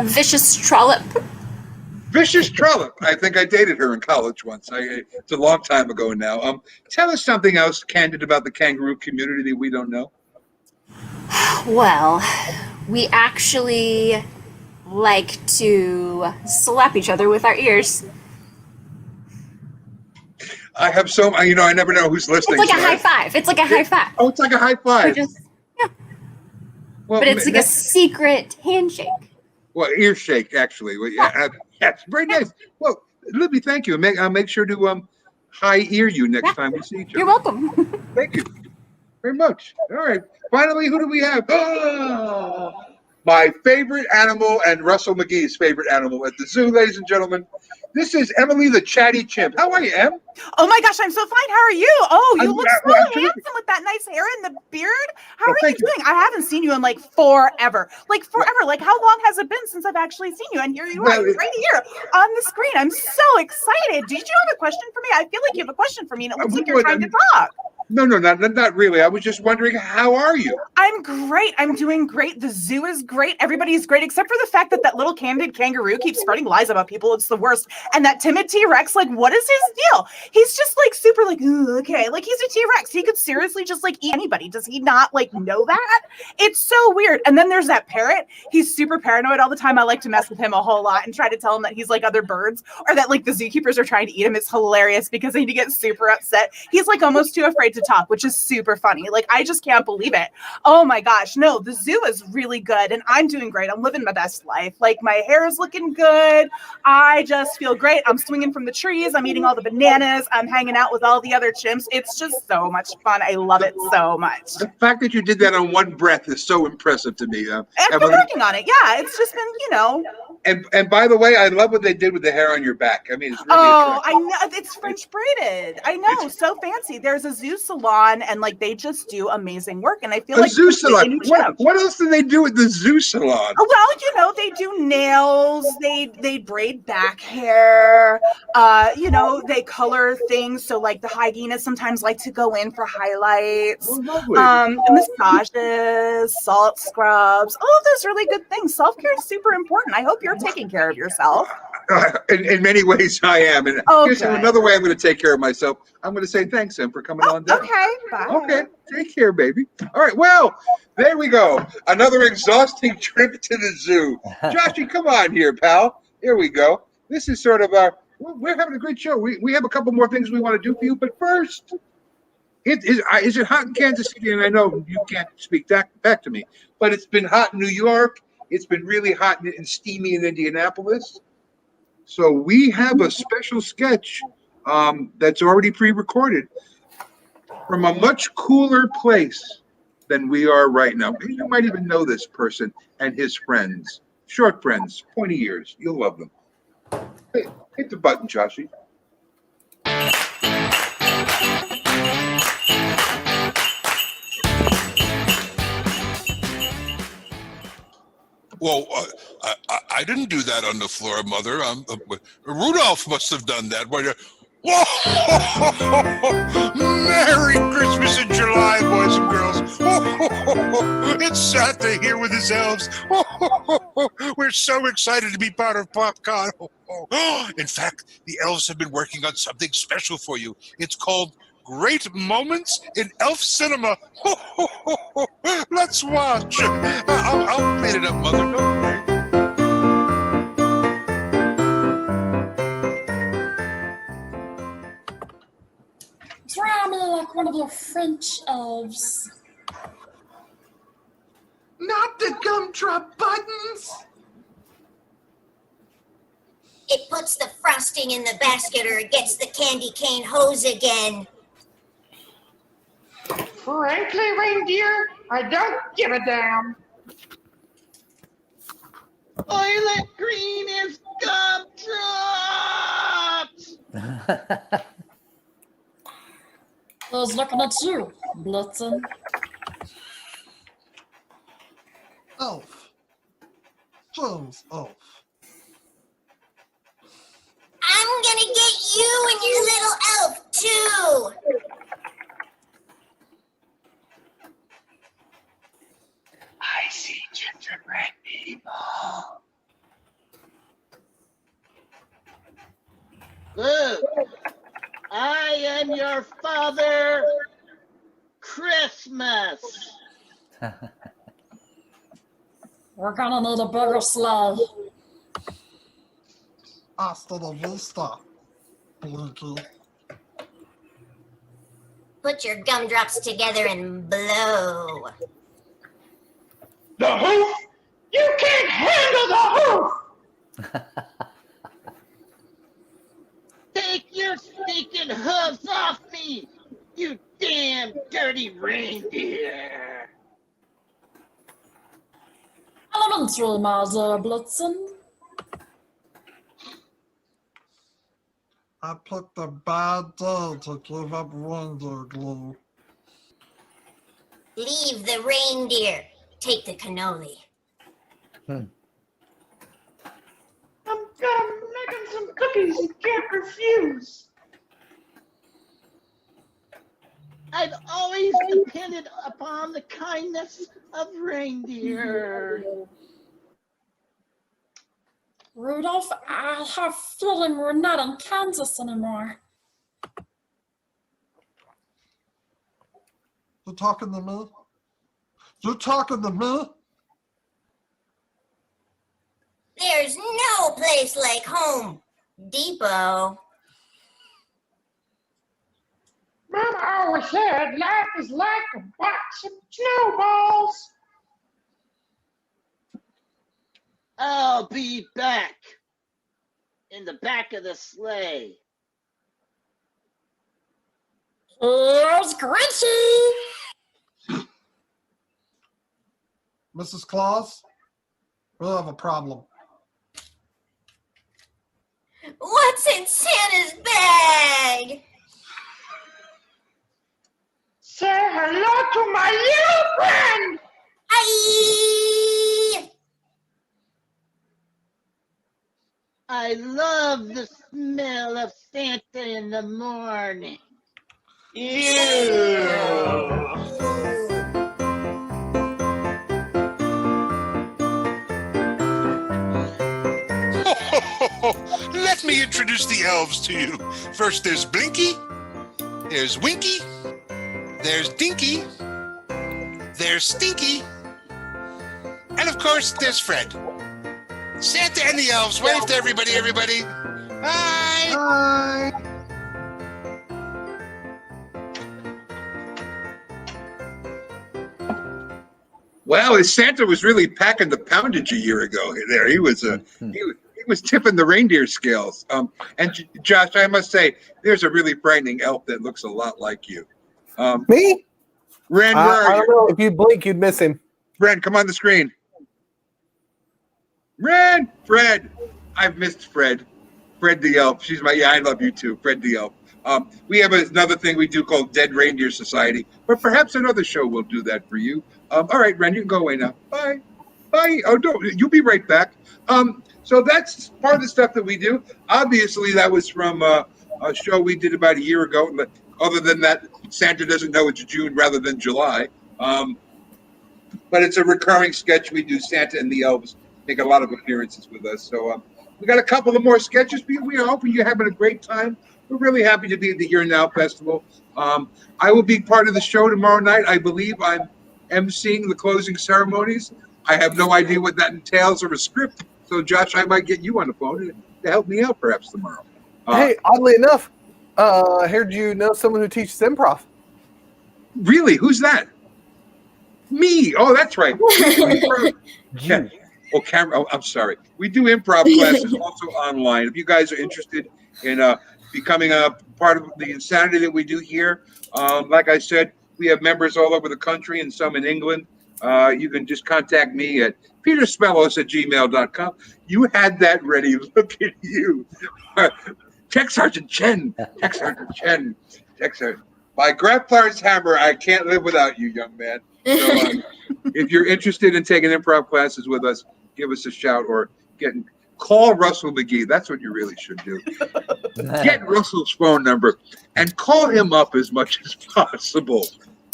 Vicious trollop. Vicious Trollope. I think I dated her in college once. It's a long time ago now. Tell us something else candid about the kangaroo community that we don't know. Well, we actually like to slap each other with our ears. I have I never know who's listening. It's like a high five. It's like a high five. Oh, it's like a high We five. just, yeah. Well, But it's like a secret handshake. well, ear shake actually. Well, yeah, that's very nice. Well, Libby, thank you. I'll make sure to high ear you next time we see each other. You're welcome. Thank you very much. All right. Finally, who do we have? Oh, my favorite animal and Russell McGee's favorite animal at the zoo, ladies and gentlemen. This is Emily the Chatty Chimp. How are you, Em? Oh my gosh, I'm so fine. How are you? Oh, you I'm- look I'm so terrific. handsome with that nice hair and the beard. How Well, are you thank you. doing? I haven't seen you in like forever. Like forever. Like how long has it been since I've actually seen you? And here you are, Well, right here on the screen. I'm so excited. Did you have a question for me? I feel like you have a question for me, and it looks like you're trying to talk. No, not really. I was just wondering, how are you? I'm great. I'm doing great. The zoo is great. Everybody's great, except for the fact that that little candid kangaroo keeps spreading lies about people. It's the worst. And that timid T-Rex, like, what is his deal? He's just like super like, "Ooh, okay. Like he's a T-Rex. He could seriously just like eat anybody. Does he not like know that? It's so weird. And then there's that parrot. He's super paranoid all the time. I like to mess with him a whole lot and try to tell him that he's like other birds or that like the zookeepers are trying to eat him. It's hilarious because he gets super upset. He's like almost too afraid to talk, which is super funny. Like I just can't believe it. Oh my gosh. No, the zoo is really good and I'm doing great. I'm living my best life. Like my hair is looking good. I just feel great. I'm swinging from the trees. I'm eating all the bananas. I'm hanging out with all the other chimps. It's just so much fun. I love it so much. The fact that you did that on one breath is so impressive to me. I've been Emily. working on it. Yeah, it's just been, And by the way, I love what they did with the hair on your back. I mean, it's really Oh, attractive. I know. It's French braided. I know. So fancy. There's a zoo salon and like they just do amazing work. And I feel A like zoo it's like a salon. new chimp. What else do they do at the zoo salon? Oh, well, they do nails, they braid back hair, they color things. So like the hygienists sometimes like to go in for highlights, Oh, lovely. massages, salt scrubs, all of those really good things. Self-care is super important. I hope you're taking care of yourself. In many ways, I am. And here's Okay. another way I'm going to take care of myself. I'm going to say thanks, Em, for coming on down. Okay, bye. Okay, take care, baby. All right, well, there we go. Another exhausting trip to the zoo. Joshy, come on here, pal. Here we go. This is sort of we're having a great show. We have a couple more things we want to do for you, but first, is it hot in Kansas City? And I know you can't speak back to me, but it's been hot in New York. It's been really hot and steamy in Indianapolis. So we have a special sketch that's already pre-recorded from a much cooler place than we are right now. You might even know this person and his friends. Short friends, pointy ears. You'll love them. Hey, hit the button, Joshy. Well, I didn't do that on the floor, Mother. Rudolph must have done that. Whoa! Merry Christmas in July, boys and girls. It's Santa here with his elves. We're so excited to be part of PopCon. In fact, the elves have been working on something special for you. It's called Great Moments in Elf Cinema. Let's watch. I'll clean it up, Mother. Don't worry. Draw me like one of your French elves. Not the gumdrop buttons. It puts the frosting in the basket or it gets the candy cane hose again. Frankly, reindeer, I don't give a damn. Violet green is gumdrops. Who's looking at you, Blitzen? Elf. Close elf. I'm gonna get you and your little elf too. I see gingerbread people. Luke, I am your father, Christmas. We're gonna need a bigger sleigh. Hasta la vista, Blinky. Put your gumdrops together and blow. The hoof? You can't handle the hoof! Take your stinking hooves off me, you damn dirty reindeer. Elementary, my dear Blitzen. I picked a bad day to give up reindeer glue. Leave the reindeer. Take the cannoli. I'm making some cookies you can't refuse. I've always depended upon the kindness of reindeer. Rudolph, I have a feeling we're not in Kansas anymore. You talking to me? You talking to me? There's no place like home Depot. Mama always said life is like a box of snowballs. I'll be back in the back of the sleigh. Here's Grinchy. Mrs. Claus, we'll have a problem. What's in Santa's bag? Say hello to my little friend. Hi. I love the smell of Santa in the morning. Let me introduce the elves to you. First, there's Blinky, there's Winky, there's Dinky, there's Stinky, and of course, there's Fred. Santa and the elves, wave to everybody, everybody. Hi! Hi! Wow, Santa was really packing the poundage a year ago. There, he was he was tipping the reindeer scales. And Josh, I must say, there's a really frightening elf that looks a lot like you. Me? Ren, where I are don't you? know. If you blink, you'd miss him. Ren, come on the screen. Ren, Fred. I've missed Fred. Fred the elf. I love you too, Fred the elf. We have another thing we do called Dead Reindeer Society, but perhaps another show will do that for you. All right, Ren, you can go away now. Bye. Bye. Oh, don't. You'll be right back. So that's part of the stuff that we do. Obviously, that was from a show we did about a year ago. But other than that, Santa doesn't know it's June rather than July. But it's a recurring sketch we do. Santa and the elves make a lot of appearances with us. So we got a couple of more sketches. We are hoping you're having a great time. We're really happy to be at the Here Now Festival. I will be part of the show tomorrow night. I believe I'm emceeing the closing ceremonies. I have no idea what that entails or a script. So, Josh, I might get you on the phone to help me out perhaps tomorrow. Hey, oddly enough, I heard you know someone who teaches improv. Really? Who's that? Me. Oh, that's right. Yeah. Oh, I'm sorry. We do improv classes also online. If you guys are interested in becoming a part of the insanity that we do here, like I said, we have members all over the country and some in England. You can just contact me at peterspellos@gmail.com. You had that ready. Look at you. Tech Sergeant Chen. Tech Sergeant Chen. Tech Sergeant. By Grappler's hammer, I can't live without you, young man. So, if you're interested in taking improv classes with us, give us a shout or call Russell McGee. That's what you really should do. Get Russell's phone number and call him up as much as possible.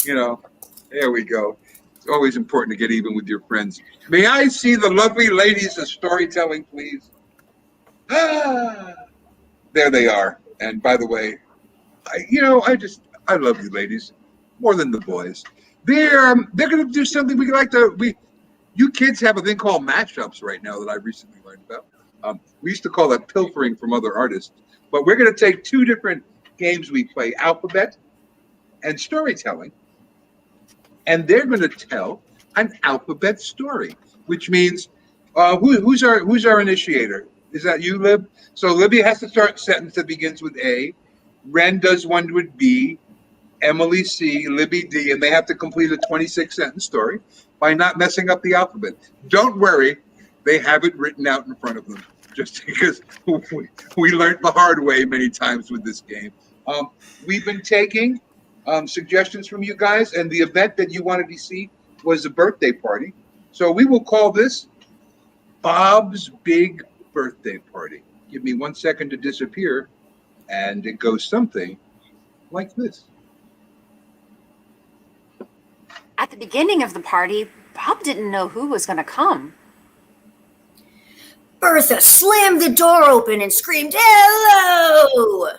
There we go. It's always important to get even with your friends. May I see the lovely ladies of storytelling, please? there they are. And by the way, I love you ladies more than the boys. They're going to do something you kids have a thing called mashups right now that I recently learned about. We used to call that pilfering from other artists, but we're going to take two different games we play, alphabet and storytelling, and they're going to tell an alphabet story, which means who's our initiator? Is that you, Lib? So Libby has to start a sentence that begins with A. Ren does one with B. Emily C. Libby D. And they have to complete a 26-sentence story by not messing up the alphabet. Don't worry, they have it written out in front of them. Just because we learned the hard way many times with this game. We've been taking suggestions from you guys, and the event that you wanted to see was a birthday party. So we will call this Bob's Big Birthday Party. Give me 1 second to disappear, and it goes something like this. At the beginning of the party, Bob didn't know who was going to come. Bertha slammed the door open and screamed, "Hello!"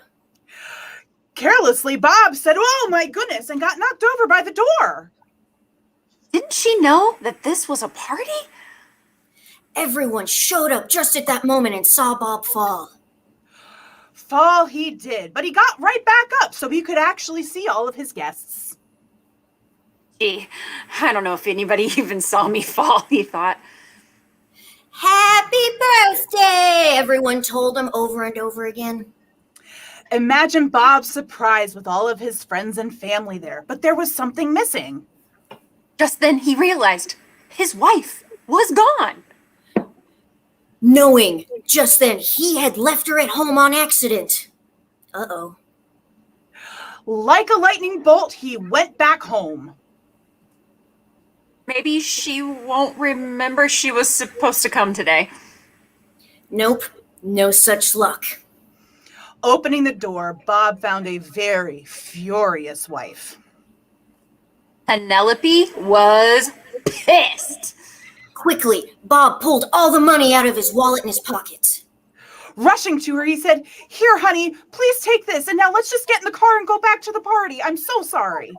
Carelessly, Bob said, "Oh my goodness," and got knocked over by the door. Didn't she know that this was a party? Everyone showed up just at that moment and saw Bob fall. Fall he did, but he got right back up so he could actually see all of his guests. Gee, I don't know if anybody even saw me fall, he thought. "Happy birthday!" everyone told him over and over again. Imagine Bob's surprise with all of his friends and family there, but there was something missing. Just then he realized his wife was gone. Knowing just then he had left her at home on accident. Uh-oh. Like a lightning bolt, he went back home. Maybe she won't remember she was supposed to come today. Nope, no such luck. Opening the door, Bob found a very furious wife. Penelope was pissed. Quickly, Bob pulled all the money out of his wallet in his pocket. Rushing to her, he said, "Here, honey, please take this, and now let's just get in the car and go back to the party. I'm so sorry."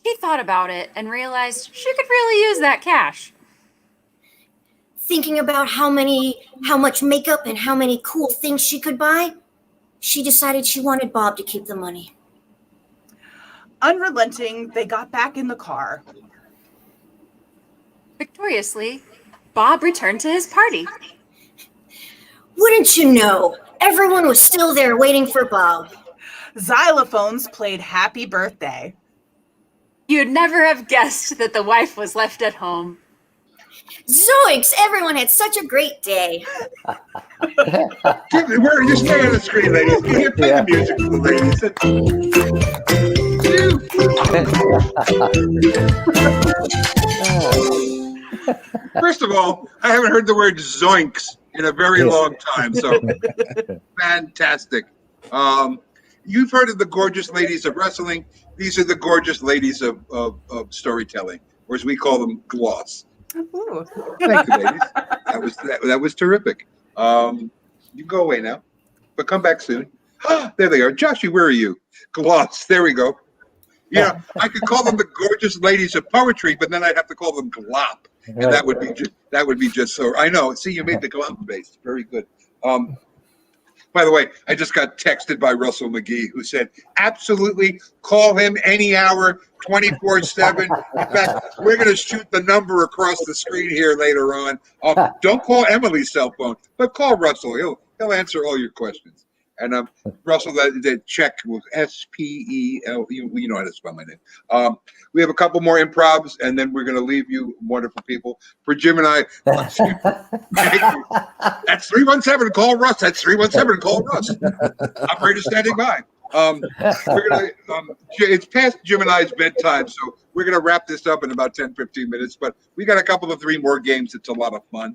She thought about it and realized she could really use that cash. Thinking about how much makeup and how many cool things she could buy, she decided she wanted Bob to keep the money. Unrelenting, they got back in the car. Victoriously, Bob returned to his party. Wouldn't you know, everyone was still there waiting for Bob. Xylophones played Happy Birthday. You'd never have guessed that the wife was left at home. Zoinks! Everyone had such a great day. Just stay on the screen, ladies. Here, play the music for the ladies. First of all, I haven't heard the word zoinks in a very long time, so fantastic. You've heard of the gorgeous ladies of wrestling. These are the gorgeous ladies of storytelling, or as we call them, gloss. Ooh. Thank you, ladies. That was terrific. You go away now, but come back soon. There they are. Joshy, where are you? Gloss. There we go. Yeah, I could call them the gorgeous ladies of poetry, but then I'd have to call them glop, and that would be just so. I know. See, you made the glop face. Very good. By the way, I just got texted by Russell McGee, who said, absolutely call him any hour, 24/7. In fact, we're going to shoot the number across the screen here later on. Don't call Emily's cell phone, but call Russell. He'll answer all your questions. And Russell, that check was SPEL. You know how to spell my name. We have a couple more improvs, and then we're going to leave you, wonderful people. For Jim and I, that's 317. Call Russ. That's 317. Call Russ. Operator standing by. We're gonna. It's past Jim and I's bedtime, so we're gonna wrap this up in about 10-15 minutes. But we got a couple of 3 more games. It's a lot of fun.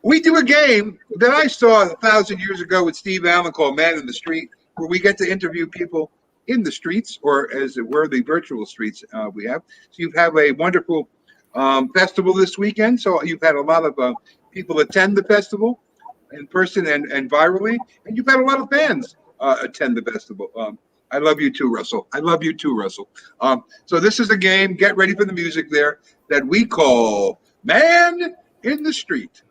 We do a game that I saw 1,000 years ago with Steve Allen called Man in the Street, where we get to interview people in the streets, or as it were, the virtual streets we have. So you have a wonderful festival this weekend. So you've had a lot of people attend the festival. in person and virally, and you've had a lot of fans attend the festival. I love you too, Russell. I love you too, Russell. So this is a game. Get ready for the music there that we call Man in the Street.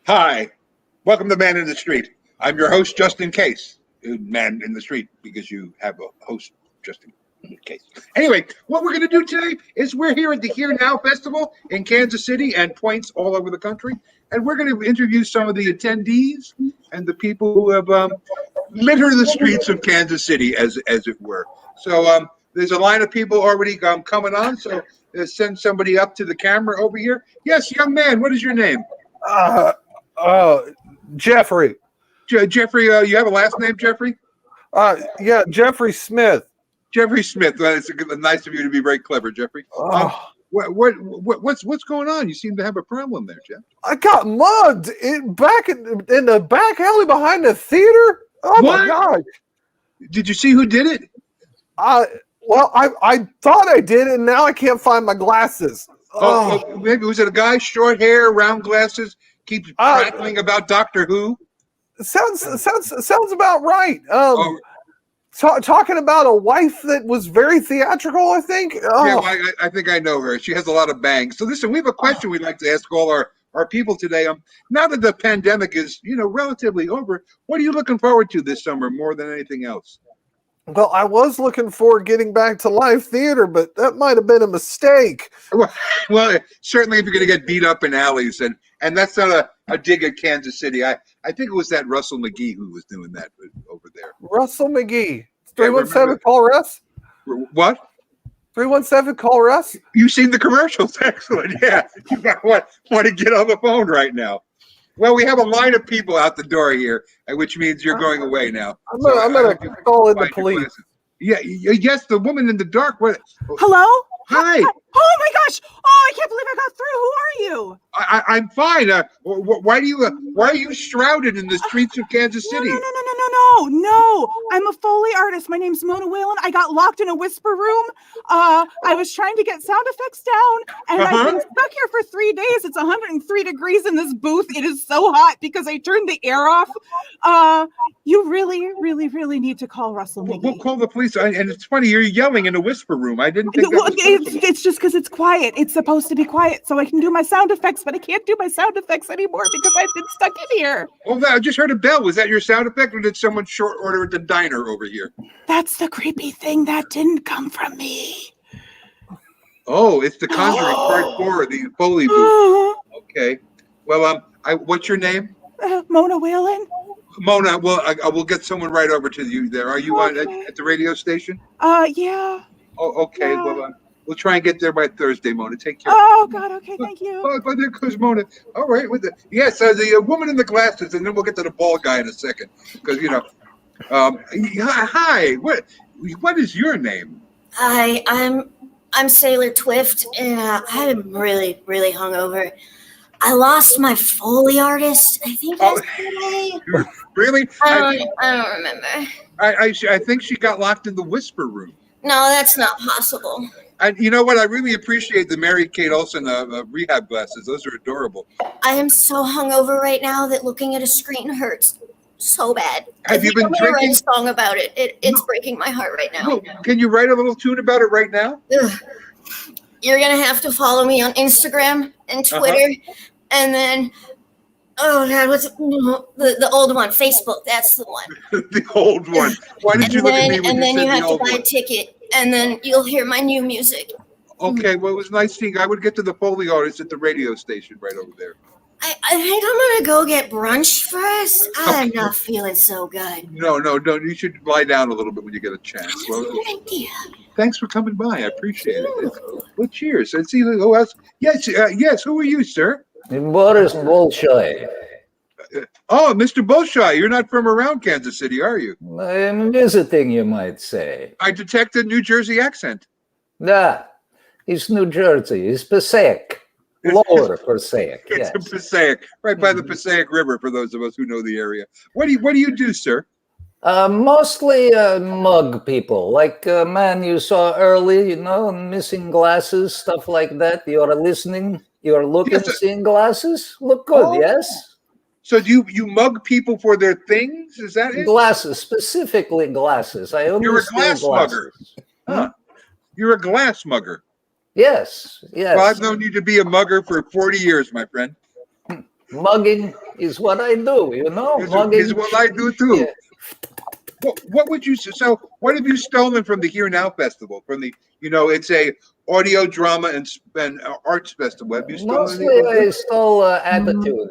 Hi, welcome to Man in the Street. I'm your host, Justin Case. Man in the Street, because you have a host, Justin Case. Anyway, what we're going to do today is we're here at the Here Now Festival in Kansas City and points all over the country, and we're going to interview some of the attendees and the people who have littered the streets of Kansas City, as it were. So there's a line of people already coming on, so send somebody up to the camera over here. Yes, young man, what is your name? Jeffrey. Jeffrey, you have a last name, Jeffrey? Yeah, Jeffrey Smith. Jeffrey Smith. It's nice of you to be very clever, Jeffrey. What's going on? You seem to have a problem there, Jeff. I got mugged back in the back alley behind the theater. Oh What? my god! Did you see who did it? Well, I thought I did, and now I can't find my glasses. Maybe was it a guy, short hair, round glasses, keeps prattling about Doctor Who? Sounds about right. Talking about a wife that was very theatrical, I think. Oh. Yeah, well, I think I know her. She has a lot of bangs. So listen, we have a question we'd like to ask all our people today. Now that the pandemic is, relatively over, what are you looking forward to this summer more than anything else? Well, I was looking forward to getting back to live theater, but that might have been a mistake. Well, certainly if you're going to get beat up in alleys, and that's not a dig at Kansas City. I think it was that Russell McGee who was doing that over there. Russell McGee. 317 call Russ? What? 317 call Russ? You've seen the commercials. Excellent. Yeah. You want to get on the phone right now. Well, we have a line of people out the door here, which means you're going away now. I'm gonna call in the police. Yeah. Yes, the woman in the dark. What? Hello? Hi. Oh my gosh! Oh, I can't believe I got through. Who are you? I'm fine. Why are you shrouded in the streets of Kansas City? No. I'm a Foley artist. My name's Mona Whalen. I got locked in a whisper room. I was trying to get sound effects down, and I've been stuck here for 3 days. It's 103 degrees in this booth. It is so hot because I turned the air off. You really, really, really need to call Russell McGee. We'll call the police. And it's funny, you're yelling in a whisper room. I didn't think that was it's just because it's quiet. It's supposed to be quiet, so I can do my sound effects, but I can't do my sound effects anymore because I've been stuck in here. Oh, I just heard a bell. Was that your sound effect, or did someone short order at the diner over here? That's the creepy thing. That didn't come from me. Oh, it's the Conjuring Part 4, the Foley booth. Okay. Well, what's your name? Mona Whalen. Mona, well, I will get someone right over to you there. Are you on at the radio station? Yeah. Oh, okay. Yeah. Well, we'll try and get there by Thursday, Mona. Take care. Oh, God. Okay, thank you. But there goes Mona. All right. Yes, the woman in the glasses, and then we'll get to the bald guy in a second. Because, hi. What is your name? Hi, I'm Sailor Twift, and I'm really, really hungover. I lost my Foley artist, I think yesterday. Really? I don't remember. I think she got locked in the whisper room. No, that's not possible. And you know what? I really appreciate the Mary Kate Olsen rehab glasses. Those are adorable. I am so hungover right now that looking at a screen hurts so bad. Have you been drinking? Write a song about it. It's breaking my heart right now. Well, can you write a little tune about it right now? Ugh. You're gonna have to follow me on Instagram and Twitter, and then oh God, what's the old one? Facebook. That's the one. The old one. Why did you look at me when and then you you said have the to old buy one? a ticket, and then you'll hear my new music. Okay, well, it was nice seeing. I would get to the Foley artist at the radio station right over there. I think I'm gonna go get brunch first. I'm not feeling so good. No, you should lie down a little bit when you get a chance. Well, Good idea. thanks for coming by. I appreciate it. Well, cheers. And see who else. Yes, who are you, sir? Boris Bolshoi. Oh, Mr. Bolshoi, you're not from around Kansas City, are you? I'm visiting, you might say. I detect a New Jersey accent. Da, it's New Jersey, it's Passaic. Lower Passaic. It's Yes. in Passaic, right by the Passaic River. For those of us who know the area, what do you do, sir? Mostly mug people, like man you saw early, you know, missing glasses, stuff like that. You are listening, you are looking, Yes, sir. seeing glasses. Look good, Oh. yes? So do you mug people for their things? Is that it? Glasses, specifically glasses. I only You're a steal glass mugger. glasses. Huh. You're a glass mugger. Yes, yes. Well, I've known you to be a mugger for 40 years, my friend. Mugging is what I do, you know? Mugging Is what I do too. Yeah. What would you so? What have you stolen from the Here Now Festival? From the it's a audio drama and arts festival. Have you stolen Mostly anything? I stole attitude.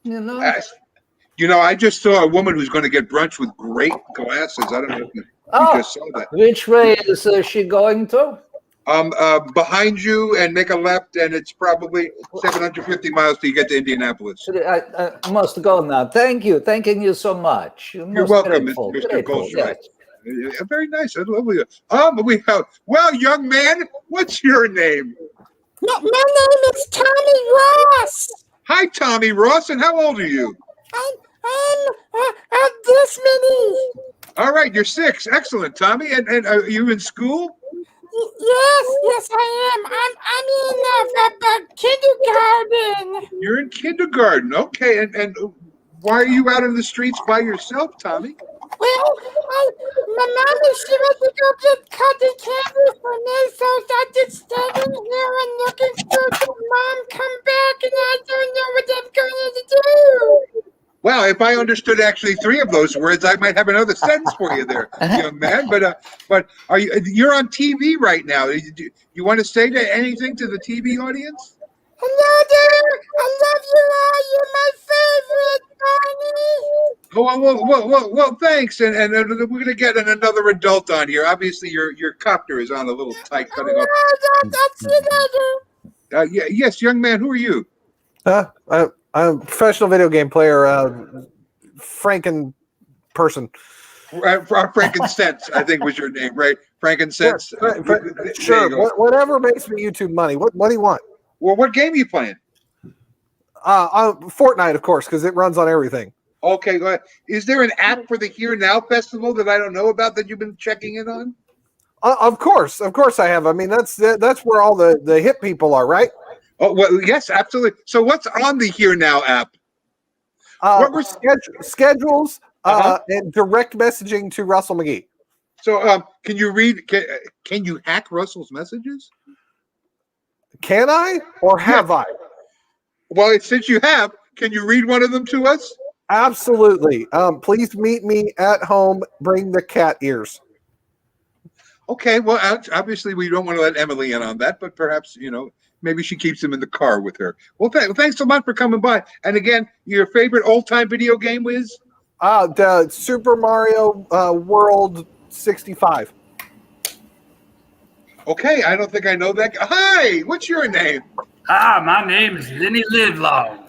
You know? I just saw a woman who's going to get brunch with great glasses. I don't know if you just saw that. Which way is she going to? Behind you and make a left, and it's probably 750 miles till you get to Indianapolis. I must go now. Thanking you so much. You're Most welcome, grateful, Mr. grateful, Goldschmidt. yes. Very nice. That's lovely. We have. Well, young man, what's your name? My name is Tommy Ross. Hi, Tommy Ross, and how old are you? I'm this many. All right, you're 6. Excellent, Tommy. And are you in school? Yes, I am. I'm in kindergarten. You're in kindergarten. Okay, and why are you out in the streets by yourself, Tommy? Well, my mommy, she went to go get cotton candy for me, so I'm just standing here and looking for the mom come back, and I don't know what I'm going to do. Well, if I understood actually 3 of those words, I might have another sentence for you there, young man. But are you're on TV right now? Do you want to say anything to the TV audience? Hello there. I love you all. You're my favorite, Barney. Well, thanks. And we're going to get another adult on here. Obviously, your copter is on a little tight, cutting off. I'll see you later. Yes, young man. Who are you? I'm a professional video game player, Franken person. Frankincense, I think was your name, right? Frankincense. Sure. Whatever makes me YouTube money. What do you want? Well, what game are you playing? Fortnite, of course, because it runs on everything. Okay, go ahead. Is there an app for the Here Now Festival that I don't know about that you've been checking in on? Of course I have. I mean, that's where all the hip people are, right? Oh, well, yes, absolutely. So what's on the Here Now app? What were schedules and direct messaging to Russell McGee? So can you read? Can you hack Russell's messages? Can I or have I? Well, since you have, can you read one of them to us? Absolutely. Please meet me at home. Bring the cat ears. Okay. Well, obviously we don't want to let Emily in on that, but perhaps maybe she keeps them in the car with her. Well, thanks so much for coming by. And again, your favorite old-time video game is? The Super Mario World 65. Okay, I don't think I know that. Hi, what's your name? Hi, my name is Lenny Livelong.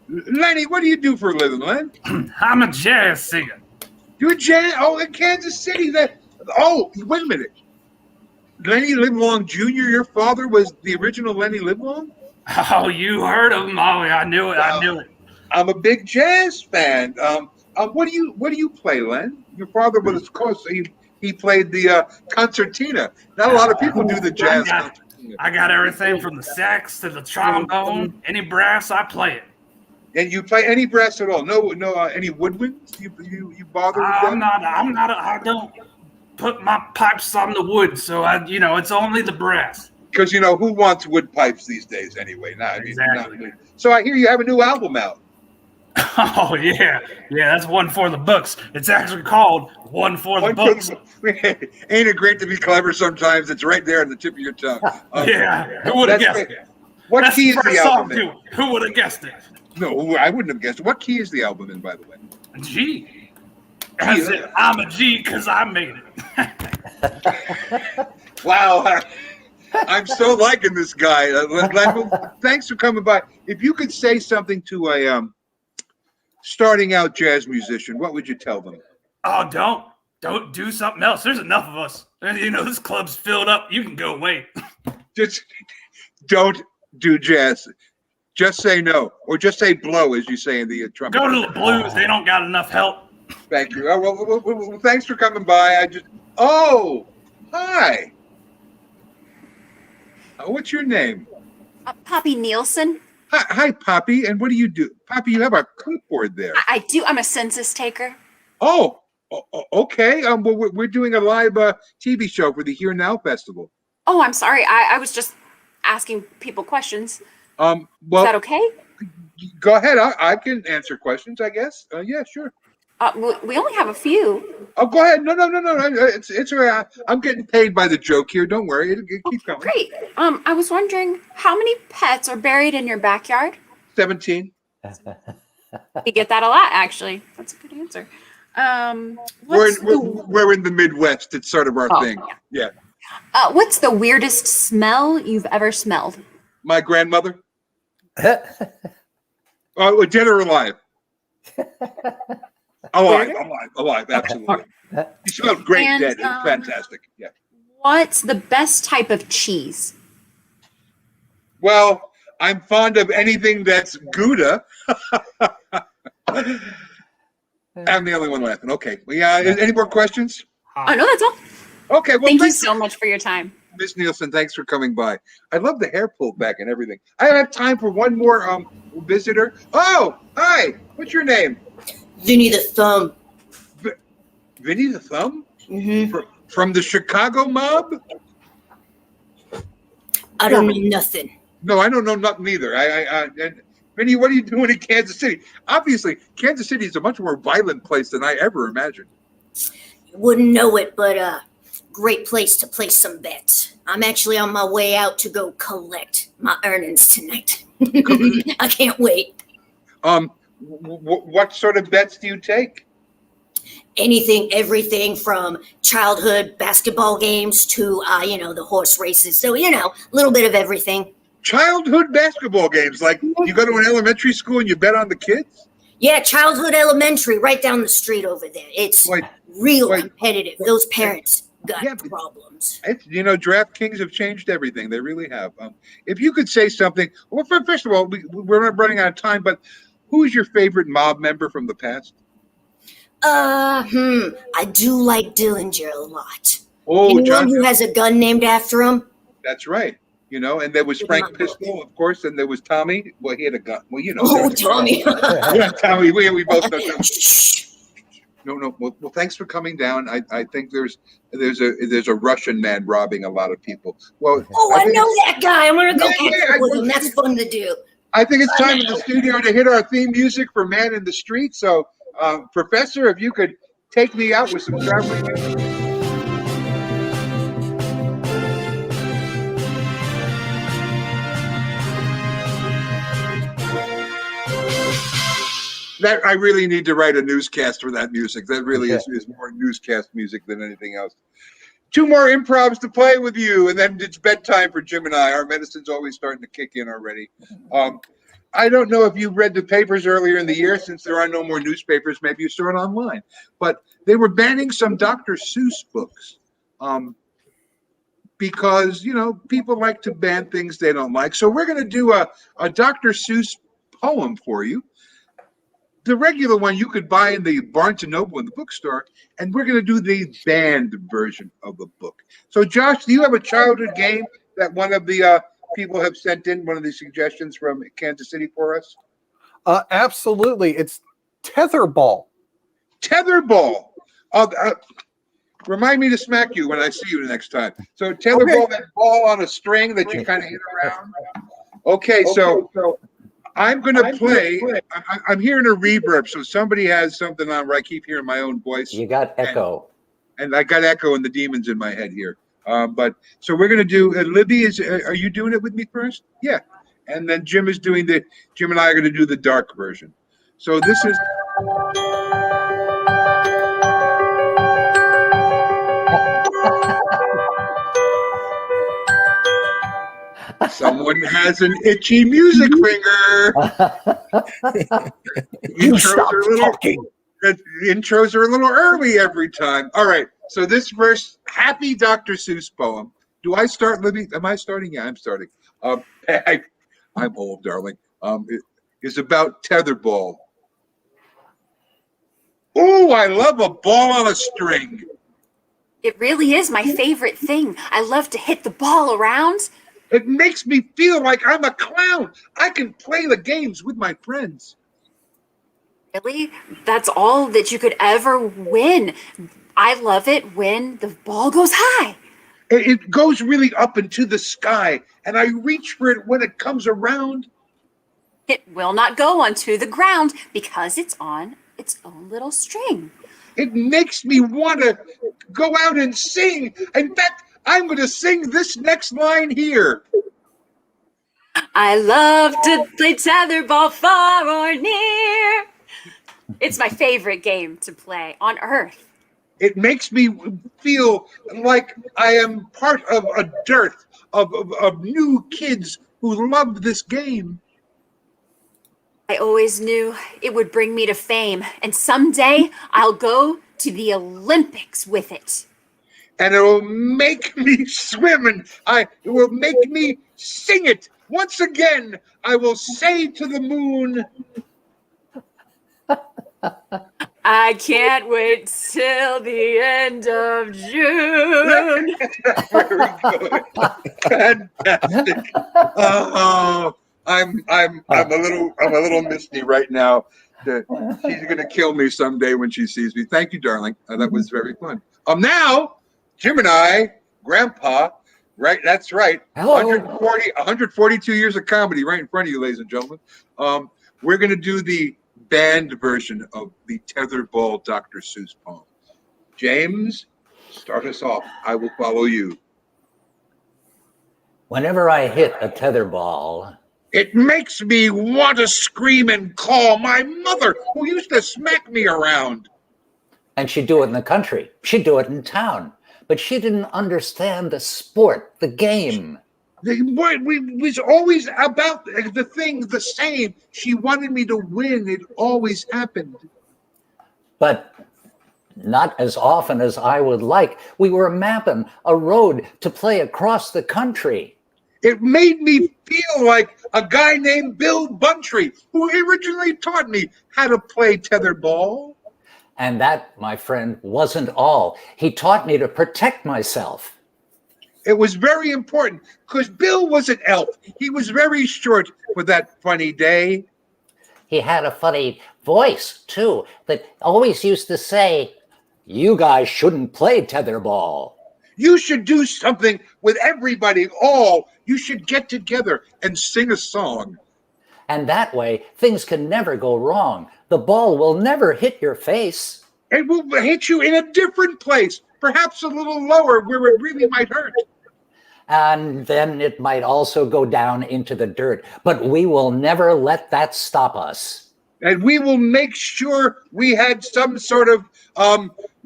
Lenny, what do you do for a living, Len? I'm a jazz singer. You're a jazz? Oh, in Kansas City. Wait a minute. Lenny Livelong Jr., your father was the original Lenny Livelong? Oh, you heard of him? Oh, I knew it. I knew it. I'm a big jazz fan. What do you play, Len? Your father was, of course, he played the concertina. Not a lot of people do the jazz concertina. I got everything from the sax to the trombone. Any brass, I play it. And you play any brass at all? No, any woodwinds? You bother with that? I don't put my pipes on the wood, so it's only the brass. Because who wants wood pipes these days anyway? Exactly. So I hear you have a new album out. Oh yeah, that's one for the books. It's actually called One for the Books. Ain't it great to be clever sometimes? It's right there on the tip of your tongue. Yeah, who would have guessed it? What key is the album in? Who would have guessed it? No, I wouldn't have guessed it. What key is the album in, by the way? G. I'm a G because I made it. Wow. I'm so liking this guy. Len, thanks for coming by. If you could say something to a starting out jazz musician, what would you tell them? Oh, don't do something else. There's enough of us. This club's filled up. You can go away. Just don't do jazz. Just say no, or just say blow, as you say in the trumpet. Go to the Blues. They don't got enough help. Thank you. Well, thanks for coming by. Oh, hi. What's your name? Poppy Nielsen. Hi, Poppy. And what do you do? Poppy, you have a clipboard there. I do. I'm a census taker. Oh, okay. Well, we're doing a live TV show for the Here Now Festival. Oh, I'm sorry. I was just asking people questions. Well, Is that okay? Go ahead. I can answer questions, I guess. Yeah, sure. We only have a few. Oh, go ahead. No. It's all right. I'm getting paid by the joke here. Don't worry. Keep going. Great. I was wondering how many pets are buried in your backyard? 17. You get that a lot, actually. That's a good answer. We're in the Midwest. It's sort of our thing. Yeah. What's the weirdest smell you've ever smelled? My grandmother. Oh, dead or alive? Alive, absolutely. She smelled great And, dead. It was fantastic. Yeah. What's the best type of cheese? Well, I'm fond of anything that's Gouda. I'm the only one laughing. Okay. Well, yeah. Any more questions? Oh, no, that's all. Okay. Well, Thank you so much for your time. Miss Nielsen, thanks for coming by. I love the hair pulled back and everything. I have time for one more visitor. Oh, hi. What's your name? Vinny the Thumb. Vinny the Thumb? Mm-hmm. From the Chicago mob? I don't know nothing. No, I don't know nothing either. And Vinny, what are you doing in Kansas City? Obviously, Kansas City is a much more violent place than I ever imagined. You wouldn't know it, but great place to place some bets. I'm actually on my way out to go collect my earnings tonight. I can't wait. What sort of bets do you take? Anything, everything from childhood basketball games to, the horse races. So, a little bit of everything. Childhood basketball games? Like you go to an elementary school and you bet on the kids? Yeah, childhood elementary right down the street over there. It's real competitive. Those parents got problems. DraftKings have changed everything. They really have. If you could say something, well, first of all, we're not running out of time, but who is your favorite mob member from the past? I do like Dillinger a lot. Oh, anyone John, who has a gun named after him? That's right. And there was Frank Pistol, of course, and there was Tommy. Well, he had a gun. Well, Oh, Tommy. Yeah, Tommy. We both know Tommy. No. Well, thanks for coming down. I think there's a Russian man robbing a lot of people. Well, I know that guy. I'm gonna go catch up with him. That's fun to do. I think it's time in the studio to hit our theme music for Man in the Street. So, Professor, if you could take me out with some traveling music. That I really need to write a newscast for that music. That really is more newscast music than anything else. 2 more improvs to play with you, and then it's bedtime for Jim and I. Our medicine's always starting to kick in already. I don't know if you read the papers earlier in the year, since there are no more newspapers, maybe you saw it online, but they were banning some Dr. Seuss books because, people like to ban things they don't like. So we're going to do a Dr. Seuss poem for you. The regular one you could buy in the Barnes & Noble in the bookstore, and we're going to do the banned version of the book. So, Josh, do you have a childhood game that one of the people have sent in, one of the suggestions from Kansas City for us? Absolutely. It's tetherball. Tetherball. Remind me to smack you when I see you the next time. So tetherball, that ball on a string that you kind of hit around. Okay, so I'm going to play. I'm hearing a reverb, so somebody has something on where I keep hearing my own voice. You got echo. And I got echo and the demons in my head here. So we're going to do, Libby, are you doing it with me first? Yeah. And then Jim and I are going to do the dark version. So this is. Someone has an itchy music finger. Intros are a little early every time. All right. So this first happy Dr. Seuss poem. Do I start, Libby? Am I starting? Yeah, I'm starting. I'm old, darling. It is about tetherball. Oh, I love a ball on a string. It really is my favorite thing. I love to hit the ball around. It makes me feel like I'm a clown. I can play the games with my friends. Really? That's all that you could ever win. I love it when the ball goes high. It goes really up into the sky, and I reach for it when it comes around. It will not go onto the ground because it's on its own little string. It makes me want to go out and sing. In fact, I'm going to sing this next line here. I love to play tetherball far or near. It's my favorite game to play on Earth. It makes me feel like I am part of a dearth of new kids who love this game. I always knew it would bring me to fame, and someday I'll go to the Olympics with it. And it will make me swim, and it will make me sing it. Once again, I will say to the moon, I can't wait till the end of June. Very good. Fantastic. Oh, I'm a little misty right now. She's gonna kill me someday when she sees me. Thank you, darling. That was very fun. Now, Jim and I, Grandpa, right? That's right. Hello. 142 years of comedy right in front of you, ladies and gentlemen. We're gonna do the band version of the Tetherball Dr. Seuss poem. James, start us off. I will follow you. Whenever I hit a tetherball, it makes me want to scream and call my mother, who used to smack me around. And she'd do it in the country. She'd do it in town. But she didn't understand the sport, the game. It was always about the thing the same. She wanted me to win. It always happened. But not as often as I would like. We were mapping a road to play across the country. It made me feel like a guy named Bill Buntry, who originally taught me how to play tetherball. And that, my friend, wasn't all. He taught me to protect myself. It was very important because Bill was an elf. He was very short for that funny day. He had a funny voice, too, that always used to say, "You guys shouldn't play tetherball. You should do something with everybody. You should get together and sing a song. And that way, things can never go wrong. The ball will never hit your face. It will hit you in a different place, perhaps a little lower where it really might hurt. And then it might also go down into the dirt. But we will never let that stop us. And we will make sure we had some sort of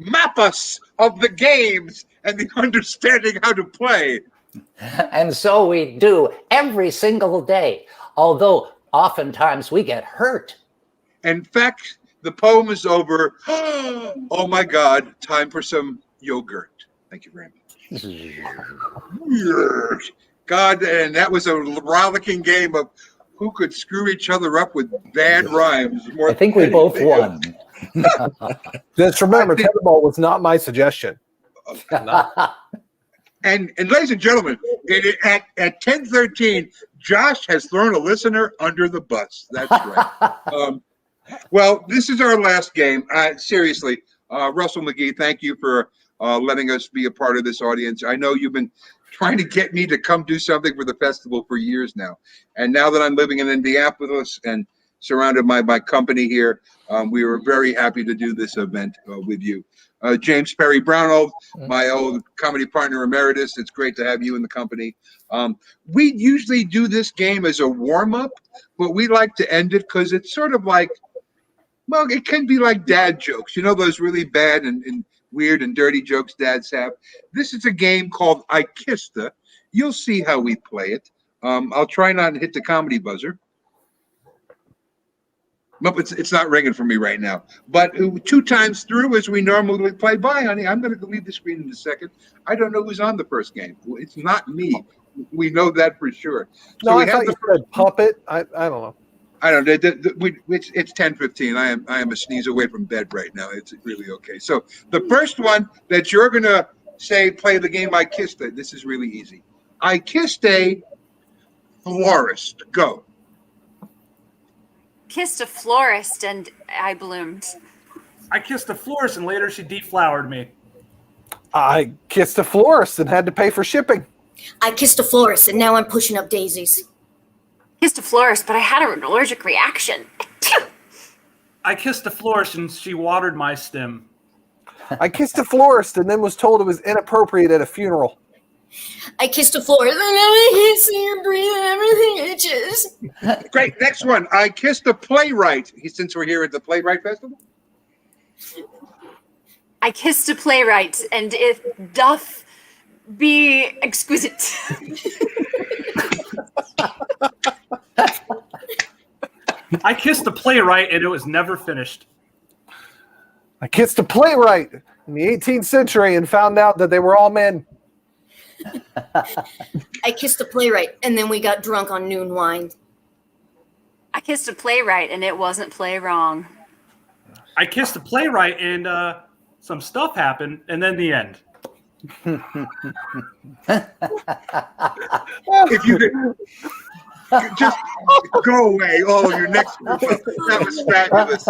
mappus of the games and the understanding how to play. And so we do every single day, although oftentimes we get hurt. In fact, the poem is over. Oh my God, time for some yogurt. Thank you very much. God, and that was a rollicking game of who could screw each other up with bad rhymes. I think we both won. Just remember, tetherball was not my suggestion. And ladies and gentlemen, at 10:13, Josh has thrown a listener under the bus. That's right. Well, this is our last game. Seriously, Russell McGee, thank you for letting us be a part of this audience. I know you've been trying to get me to come do something for the festival for years now. And now that I'm living in Indianapolis and surrounded by my company here, we were very happy to do this event with you. James Perry Brownell, my old comedy partner emeritus, it's great to have you in the company. We usually do this game as a warm-up, but we like to end it because it's sort of like, well, it can be like dad jokes. You know, those really bad and weird and dirty jokes dads have. This is a game called I Kissed Her. You'll see how we play it. I'll try not to hit the comedy buzzer. Nope, it's not ringing for me right now. But 2 times through, as we normally play. Bye, honey. I'm going to leave the screen in a second. I don't know who's on the first game. It's not me. We know that for sure. No, we I thought you said puppet. I don't know. I don't know. It's 10:15. I am a sneeze away from bed right now. It's really okay. So the first one that you're going to play the game I kissed a. This is really easy. I kissed a florist. Go. Kissed a florist and I bloomed. I kissed a florist and later she deflowered me. I kissed a florist and had to pay for shipping. I kissed a florist and now I'm pushing up daisies. Kissed a florist, but I had an allergic reaction. I kissed a florist and she watered my stem. I kissed a florist and then was told it was inappropriate at a funeral. I kissed a florist and now I can't see her breathe and everything itches. Great. Next one. I kissed a playwright. Since we're here at the Playwright Festival. I kissed a playwright, and it doth be exquisite. I kissed a playwright and it was never finished. I kissed a playwright in the 18th century and found out that they were all men. I kissed a playwright and then we got drunk on noon wine. I kissed a playwright, and it wasn't play wrong. I kissed a playwright and some stuff happened, and then the end. If you could just go away, all of your next group. That was fabulous.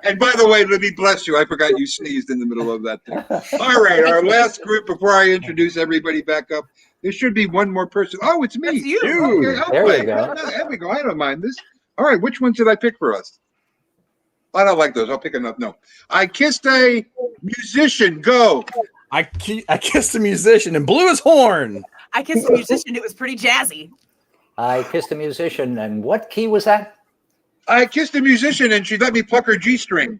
And by the way, Libby, bless you. I forgot you sneezed in the middle of that thing. All right, our last group before I introduce everybody back up. There should be one more person. Oh, it's me. That's you. Okay, I'll There play. you go. There we go. I don't mind this. All right, which ones did I pick for us? I don't like those. I'll pick another. No. I kissed a musician. Go. I kissed a musician and blew his horn. I kissed a musician. It was pretty jazzy. I kissed a musician, and what key was that? I kissed a musician and she let me pluck her G-string.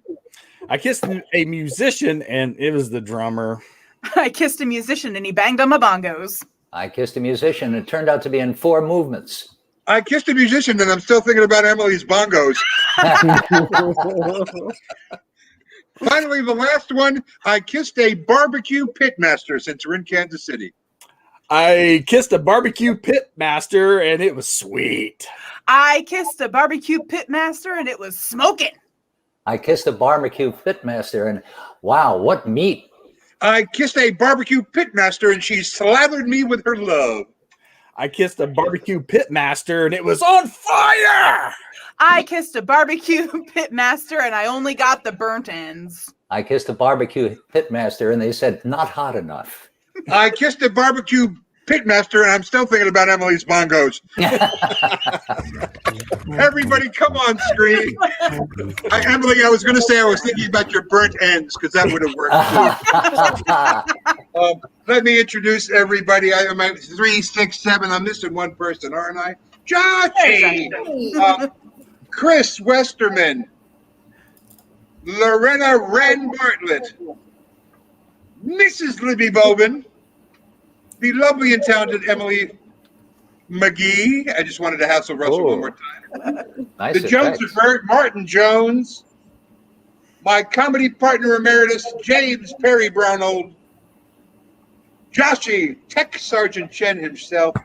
I kissed a musician and it was the drummer. I kissed a musician and he banged on my bongos. I kissed a musician, and it turned out to be in 4 movements. I kissed a musician and I'm still thinking about Emily's bongos. Finally, the last one. I kissed a barbecue pitmaster since we're in Kansas City. I kissed a barbecue pit master and it was sweet. I kissed a barbecue pitmaster and it was smoking. I kissed a barbecue pitmaster, and wow, what meat! I kissed a barbecue pitmaster and she slathered me with her love. I kissed a barbecue pit master and it was on fire. I kissed a barbecue pitmaster and I only got the burnt ends. I kissed a barbecue pitmaster, and they said not hot enough. I kissed a barbecue pitmaster and I'm still thinking about Emily's bongos. Everybody, come on screen. Emily, I was going to say I was thinking about your burnt ends because that would have worked too. Let me introduce everybody. I am at 3, 6, 7. I'm missing one person, aren't I? Joshy, Chris Westerman, Lorena Wren Bartlett, Mrs. Libby Bobin, the lovely and talented Emily McGee. I just wanted to hassle Russell one more time. Nice The Jones effects. of Martin Jones, my comedy partner emeritus, James Perry Brownold, Joshy, Tech Sergeant Chen himself,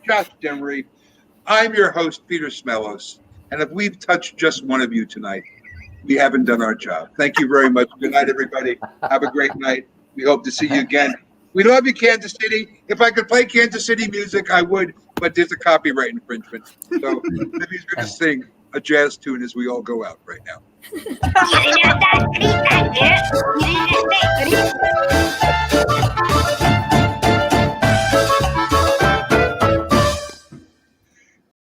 Josh Demery. I'm your host, Peter Smelos. And if we've touched just one of you tonight, we haven't done our job. Thank you very much. Good night, everybody. Have a great night. We hope to see you again. We love you, Kansas City. If I could play Kansas City music, I would, but there's a copyright infringement. So Libby's going to sing a jazz tune as we all go out right now. Yeah.